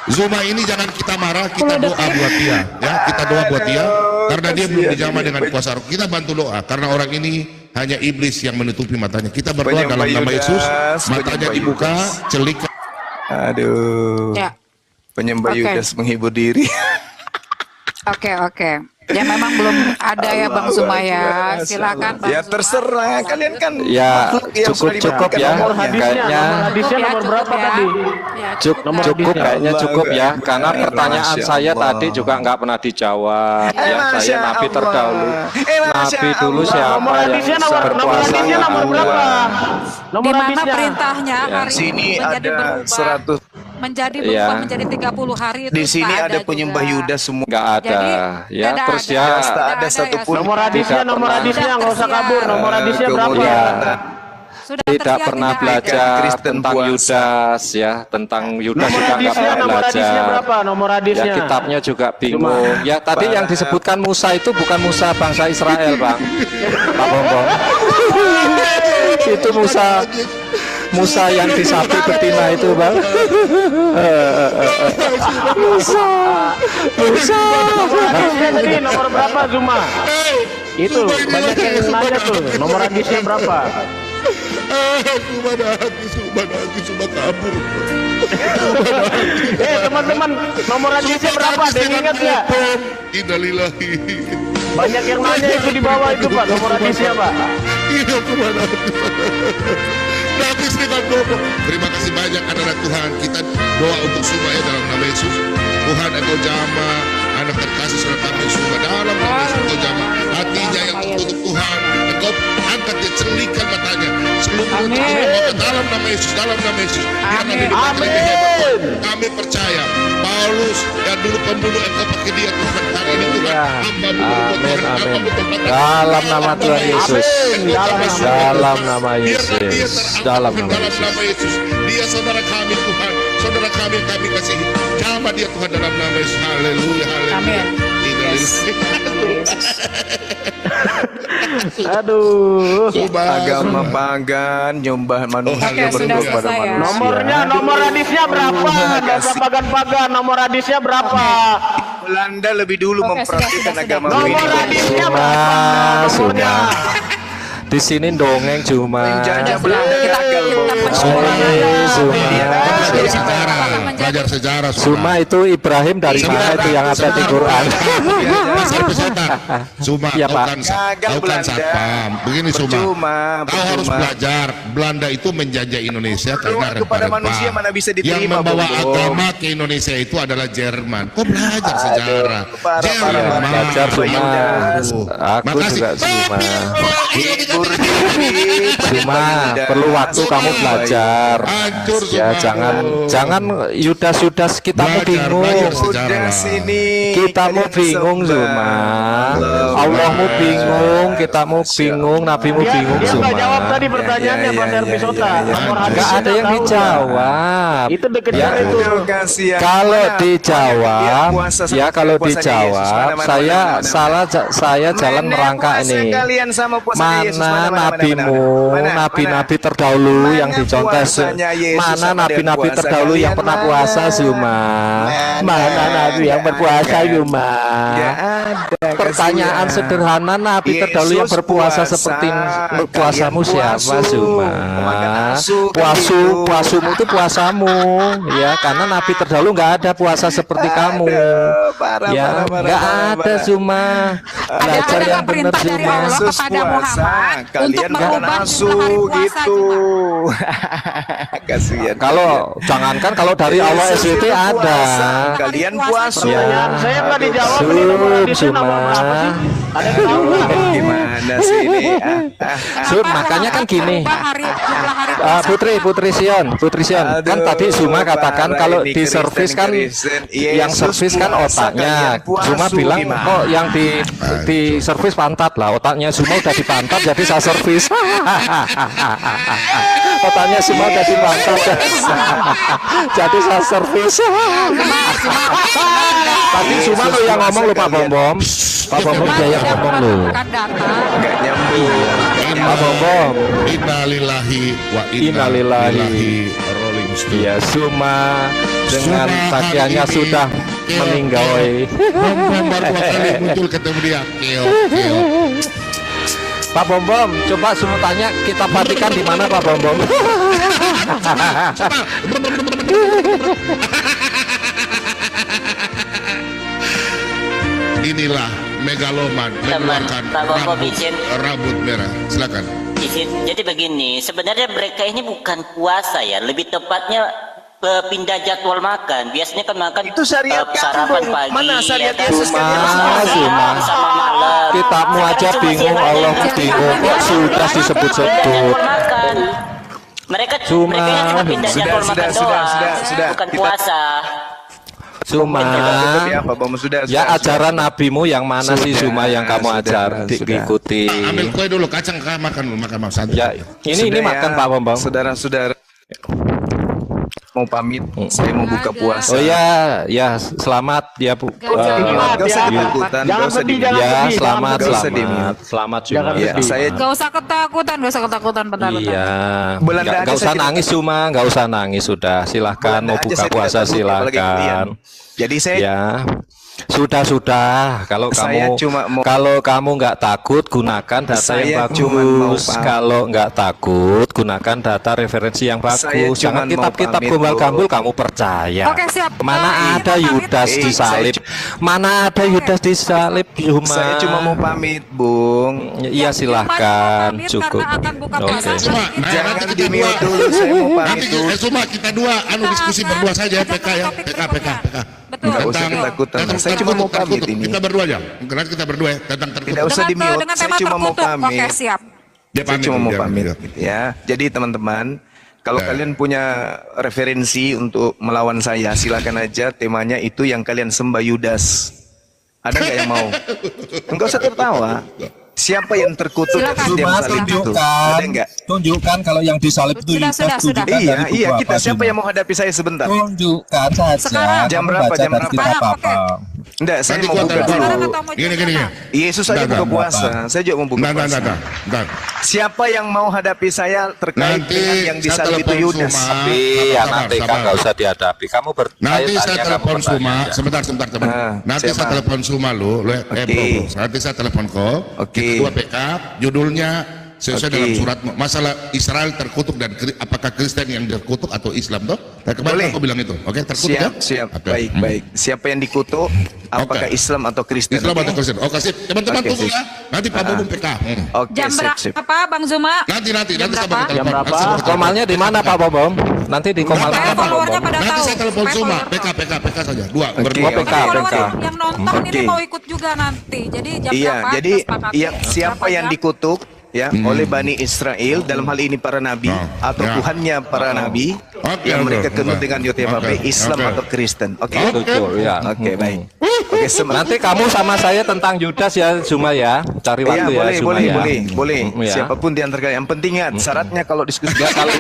Zuma ini jangan kita marah, kita doa buat dia, ya, kita doa buat dia, karena dia belum dijamah dengan kuasa roh. Kita bantu doa, karena orang ini hanya iblis yang menutupi matanya. Kita berdoa dalam nama Yesus, matanya dibuka, celik. Aduh, penyembah Yudas menghibur diri. Oke. Ya memang belum ada ya Bang Zuma ya. Silakan Bang Ya Zuma. terserah, kalian kan Ya, makhluk yang sudah cukup diberikan ya. nomor Kayaknya Hadisnya Ya, nomor cukup berapa ya. tadi? Ya, cukup kayaknya cukup ya. Karena Eh, pertanyaan Masya saya Allah. tadi juga nggak pernah dijawab. Ya, Masya saya Nabi Allah. terdahulu. Masya Nabi dulu Allah. siapa Nomor yang hadisnya nomor berpuasa? hadisnya nomor berapa? Nomor di mana hadisnya. perintahnya Ya. hari Sini ini menjadi ada berubah 100. menjadi Iya. berubah menjadi 30 hari itu Di sini tak ada penyembah juga. Yuda semua. Nggak ada. Jadi, Ya, tidak terus ada. ya. Tak Tidak ada ya, satupun. Nomor hadisnya, Tidak nomor pernah. hadisnya nggak usah kabur. Nomor hadisnya berapa? Kemudian Sudah Tidak tersiar pernah tidak belajar ada. Kristen tentang puasa. Yudas ya, tentang Yudas Nomor juga nggak hadisnya, pernah nomor hadisnya belajar. berapa? Nomor Ya hadisnya. kitabnya juga bingung. Ya tadi yang disebutkan Musa itu bukan Musa bangsa Israel, Bang. Pak Bombong. Itu Musa yang disapi betina itu, Bang. Musa. Nomor hadisnya tadi nomor berapa Zuma? Itu banyak yang nanya tuh. Nomor hadisnya berapa? Cuma kabur. Teman-teman, nomor hadisnya berapa? Ada yang ingat nggak? Innalillahi. Banyak yang nanya itu di bawah itu Pak. Nomor hadisnya Pak. Iya kemana? Nabi dengan doa. Terima kasih banyak anak Tuhan. Kita doa untuk semua ya dalam nama Yesus. Tuhan engkau jamah anak terkasih saudara kami semua dalam nama Yesus engkau jamah hatinya yang tertutup Tuhan. Engkau angkat dia, celingkan matanya seluruh ke dalam nama Yesus, dalam nama Yesus. Kami percaya Paulus dan dulu pembunuh engkau pakai dia Tuhan hari ini Tuhan. Amin. Dalam nama Tuhan Yesus. Dalam nama Yesus. Dalam nama Yesus. Dia saudara kami Tuhan, saudara kami yang kami kasihi. Jamah dia Tuhan dalam nama Yesus. Haleluya, haleluya. Amin. Aduh. Agama pagan, nyembah manusia Oke, sudah berdoa pada selesai ya. manusia. Nomor hadisnya berapa? Nggak usah pagan-pagan. Nomor hadisnya berapa? Belanda lebih dulu Oke, mempraktikkan sudah. agama Nomor ini. hadisnya Suma, berapa? Suma. Di sini dongeng cuma. Penjajah Belanda gagal Belajar sejarah. Suma itu Ibrahim dari mana itu yang ada di Quran? Suma, Ya, kau Pak. kan Gagal kau kan Belanda. satpam. Begini Suma, Percuma, kau harus percuma. belajar. Belanda itu menjajah Indonesia karena Doa kepada rempah-rempah. manusia mana bisa diterima, Yang membawa Bung. agama ke Indonesia itu adalah Jerman. Kau belajar sejarah. parah, Jerman. parah. Belajar Suma. Aduh. Aku Makasih. juga Suma. Hibur diri, Suma, perlu waktu kamu belajar. Hancur Ya Suma. jangan Yudas kitamu bingung. Belajar sejarah. Udah sini. Kitamu kalian bingung sembah. Zuma. Allahmu bingung, kitamu bingung, nabimu bingung Dia Zuma. nggak jawab tadi pertanyaannya Pak Servis Otak. Nomor Enggak hadisnya ada yang tahu nggak? dijawab. Itu deket Ya, itu. Aduh, kasihan. Kalau Mana? dijawab, Dia puasa ya sama kalau puasanya Yesus. dijawab, Mana, saya mana. saya jalan Mana merangkak puasa ini. kalian sama puasanya Yesus? Mana nabimu, mana? nabi-nabi terdahulu Mana yang dicontes, puasanya Yesus mana sama nabi-nabi dengan puasa terdahulu yang kalian? pernah Mana? puasa Zuma, mana nabi yang berpuasa Zuma. Nggak ada. Pertanyaan kasihan. sederhana, nabi terdahulu yang Yesus berpuasa puasa, seperti kalian puasamu siapa puasu. Zuma? Makan asu, kan gitu. Puasumu itu puasamu, ya karena nabi terdahulu nggak ada puasa seperti kamu. Aduh, parah, Ya, parah, parah, nggak parah, ada parah. Zuma. Belajar Ada yang benar perintah dari Zuma. Allah Yesus kepada puasa, Muhammad untuk kalian makan merubah asu jumlah hari puasa gitu. Kasihan. Kalau jangankan kalau dari Allah Yesus SWT itu ada. puasa, kalian puasa. Ya. Pertanyaan saya nggak dijawab ini nomor hadisnya nomor berapa sih? Ada yang tahu nggak? Gimana sih ini? Sur, makanya kan gini. Jumlah hari puasa. Putri Sion, kan Aduh, tadi Zuma katakan parah kalau ini di Kristen, servis kan Kristen. yang Yesus servis kan puasa, otaknya. kalian puasu Zuma bilang gimana? kok yang di servis pantat lah, otaknya Zuma udah di pantat jadi saya servis. Otaknya Zuma udah di pantat jadi saya servis. Tadi Zuma lo yang ngomong lo Pak Bom. Pak Bom dia yang ngomong lo. Bukan data. Nggak nyambung. Pak Bom. Innalillahi wa Innalillahi. innalillahi Rolling Stone. Ya Zuma dengan Zuma pakaiannya hari ini sudah keok, meninggal. Bom baru 2 kali muncul ketemu dia. Keok. Pak Bom, coba semua tanya kita Vatikan di mana Pak Bom? Inilah megaloman mengeluarkan Pak Bobo izin. rambut merah. Silakan. Jadi begini, sebenarnya mereka ini bukan puasa ya, lebih tepatnya pindah jadwal makan. Biasanya kan makan Itu syariat sarapan kamu. pagi. Mana syariat ya kan? Yesus kan? Sama malam. Kitabmu aja bingung, Allah bingung kok sudah disebut-sebut. Makan. Mereka Cuma cuma pindah jadwal makan doang, bukan puasa. Cuma Ya, Pak Bom, sudah. ya ajaran nabimu yang mana sih Zuma yang kamu ajar diikuti. Ambil kue dulu, kacang makan dulu, makan santai. Ya, ini makan Pak Bambang. Saudara-saudara mau pamit, saya mau buka puasa. Oh ya, ya selamat ya Bu. Gak usah ditakutan, gak usah Ya, selamat juga. Ya, saya Gak usah ketakutan, bentar. Iya. Belanda Gak aja usah saya nangis cuma, gak usah nangis sudah. Silahkan Belanda mau aja buka saya puasa tidak takut, apalagi kalian. silahkan. Jadi saya Ya. Sudah. Kalau Saya kamu cuma mau- kalau kamu nggak takut gunakan data Saya yang cuma mau bagus. pamit. Kalau nggak takut gunakan data referensi yang Saya bagus. cuma Jangan mau kitab-kitab pamit, gombal-gambul Bu. kamu percaya. Oke, siap. Mana Ini ada mau Yudas pamit. disalib? Mana ada Yudas disalib? saya cuma mau pamit, Bung. Iya silahkan, Pamit cukup. karena akan buka puasa. Oke. Cuma, nanti Jangan kita di-mute dua. dulu, saya mau pamit Nanti dulu. cuma kita dua diskusi berdua saja PK ya, PK. Betul. Nggak usah ketakutan. Saya cuma mau pamit ini. Kita berdua aja. Karena kita berdua ya, tentang terkutuk. Tidak usah di-mute, dengan saya tema cuma mau terkutuk. pamit. Oke, siap. Dia Saya cuma mau dia pamit pamit. ya. Jadi teman-teman, kalau Ya. kalian punya referensi untuk melawan saya, silakan aja temanya itu yang kalian sembah Yudas. Ada nggak yang mau? Enggak usah tertawa. Siapa yang terkutuk Silakan. setiap Cuma salib itu? tunjukkan, Ada nggak? tunjukkan kalau yang disalib itu Sudah, Yudas, sudah. tunjukkan Iya, dari buku iya. apa, Kita siapa Zuma? yang mau hadapi saya sebentar? Tunjukkan saja. Sekarang. Jam Kamu berapa, baca jam dari berapa? kitab Oke. apa? Enggak, saya Nanti mau gua buka telepon. dulu. Sekarang atau mau Gini. Yesus aja Bentar, buka bentar. puasa. Saya juga mau buka puasa. Bentar. Siapa yang mau hadapi saya terkait Nanti dengan yang saya disalib itu telepon Yudas? Suma. Tapi ya Sabar, nanti kan sabar. nggak usah dihadapi. Kamu Nanti saya telepon Suma. aja. Sebentar teman. Nanti siapa? saya telepon Suma lu. Oke. Bro. Nanti saya telepon kau. Oke. Kedua PK. Judulnya sesuai Oke. dalam surat masalah Israel terkutuk dan apakah Kristen yang terkutuk atau Islam toh? Kemarin Boleh. aku bilang itu. Oke, terkutuk ya? Siap. Oke. Baik. Siapa yang dikutuk? Apakah Oke. Islam atau Kristen? Islam Oke? atau Kristen? Oke, sip. Teman-teman Oke, tunggu sip. ya. Nanti Pak Bobong PK. Oke, Jam sip. berapa, Bang Zuma? Nanti Jam saya berapa? bakal telepon. berapa? Nanti saya bakal Komalnya di mana Pak Bobom? Nanti di komal Supaya mana Pak followernya Bobom? pada Nanti tahu. saya telepon Supaya Suma. follower tahu. PK saja. Dua. Oke. Berdua. PK. Karena follower PK. yang nonton ini Oke. mau ikut juga nanti. Jadi jam Iya, berapa? jadi kita sepakati. yang siapa Berapa yang jam? dikutuk ya oleh Bani Israel dalam hal ini para nabi atau Ya. Tuhannya para nabi Oke, yang mereka oke. kenal dengan YTHP Oke, Islam oke. atau Kristen. Oke. Betul ya. Oke, baik. Oke, Nanti kamu sama saya tentang Yudas ya Zuma ya. Cari Iya, waktu ya boleh, Zuma boleh, ya. boleh. Ya. Siapapun di antara kalian. Yang penting ingat, syaratnya kalau diskusi kalau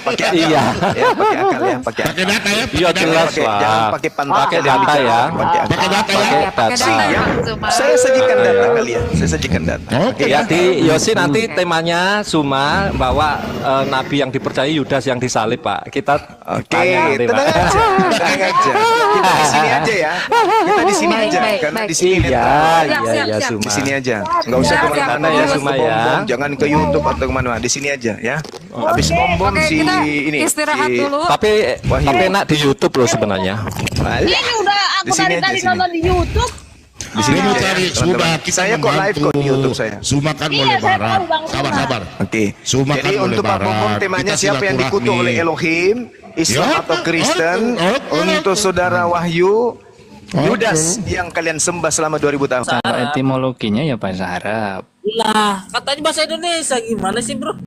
pakai akal. Iya. Ya, pakai akal ya, pakai akal. Pakai data ya. Iya jelas Pakai- lah. jangan pakai pantang. Pakai jangan data bicara. ya. Pakai akal. Pakai data ya. Iya, pakai data ya, Ya, Bang Zuma. saya sajikan Iya, data iya. kalian. Saya sajikan data. Oke. Ya di Yosi nanti temanya Zuma bahwa nabi yang dipercaya Yudas yang disalib Pak. Kita Oke, tanya nanti, tenang Pak. aja, tenang aja. Kita di sini aja ya. Kita di sini aja, Baik, karena baik. di sini Iya, netral. Siap, iya, iya siap. Zuma. Di sini aja, nggak usah Siap, kemana-mana siap. ya, Zuma ke ya. bom-bom. Jangan ke YouTube atau kemana-mana. Di sini aja ya. Habis bom-bom Oke, si kita ini. istirahat si- dulu. Tapi Wahyu. enak di YouTube loh sebenarnya. Ini udah aku Di sini dari aja, tadi sini. nonton di YouTube. Di sini Dia mau aja, cari ya, teman-teman. sudah kita Saya kok live kok di YouTube saya. Zuma kan Iya, mau saya lebaran. tahu, Bang Zuma. Sabar. Oke. Zuma Jadi kan mau untuk Pak lebaran. Bom temanya Kita siapa yang silaturahmi. dikutuk oleh Elohim, Islam Ya, atau Kristen? oke. Untuk saudara Wahyu, Yudas yang kalian sembah selama 2000 tahun. Etimologinya ya bahasa Arab. Lah, katanya bahasa Indonesia gimana sih, Bro?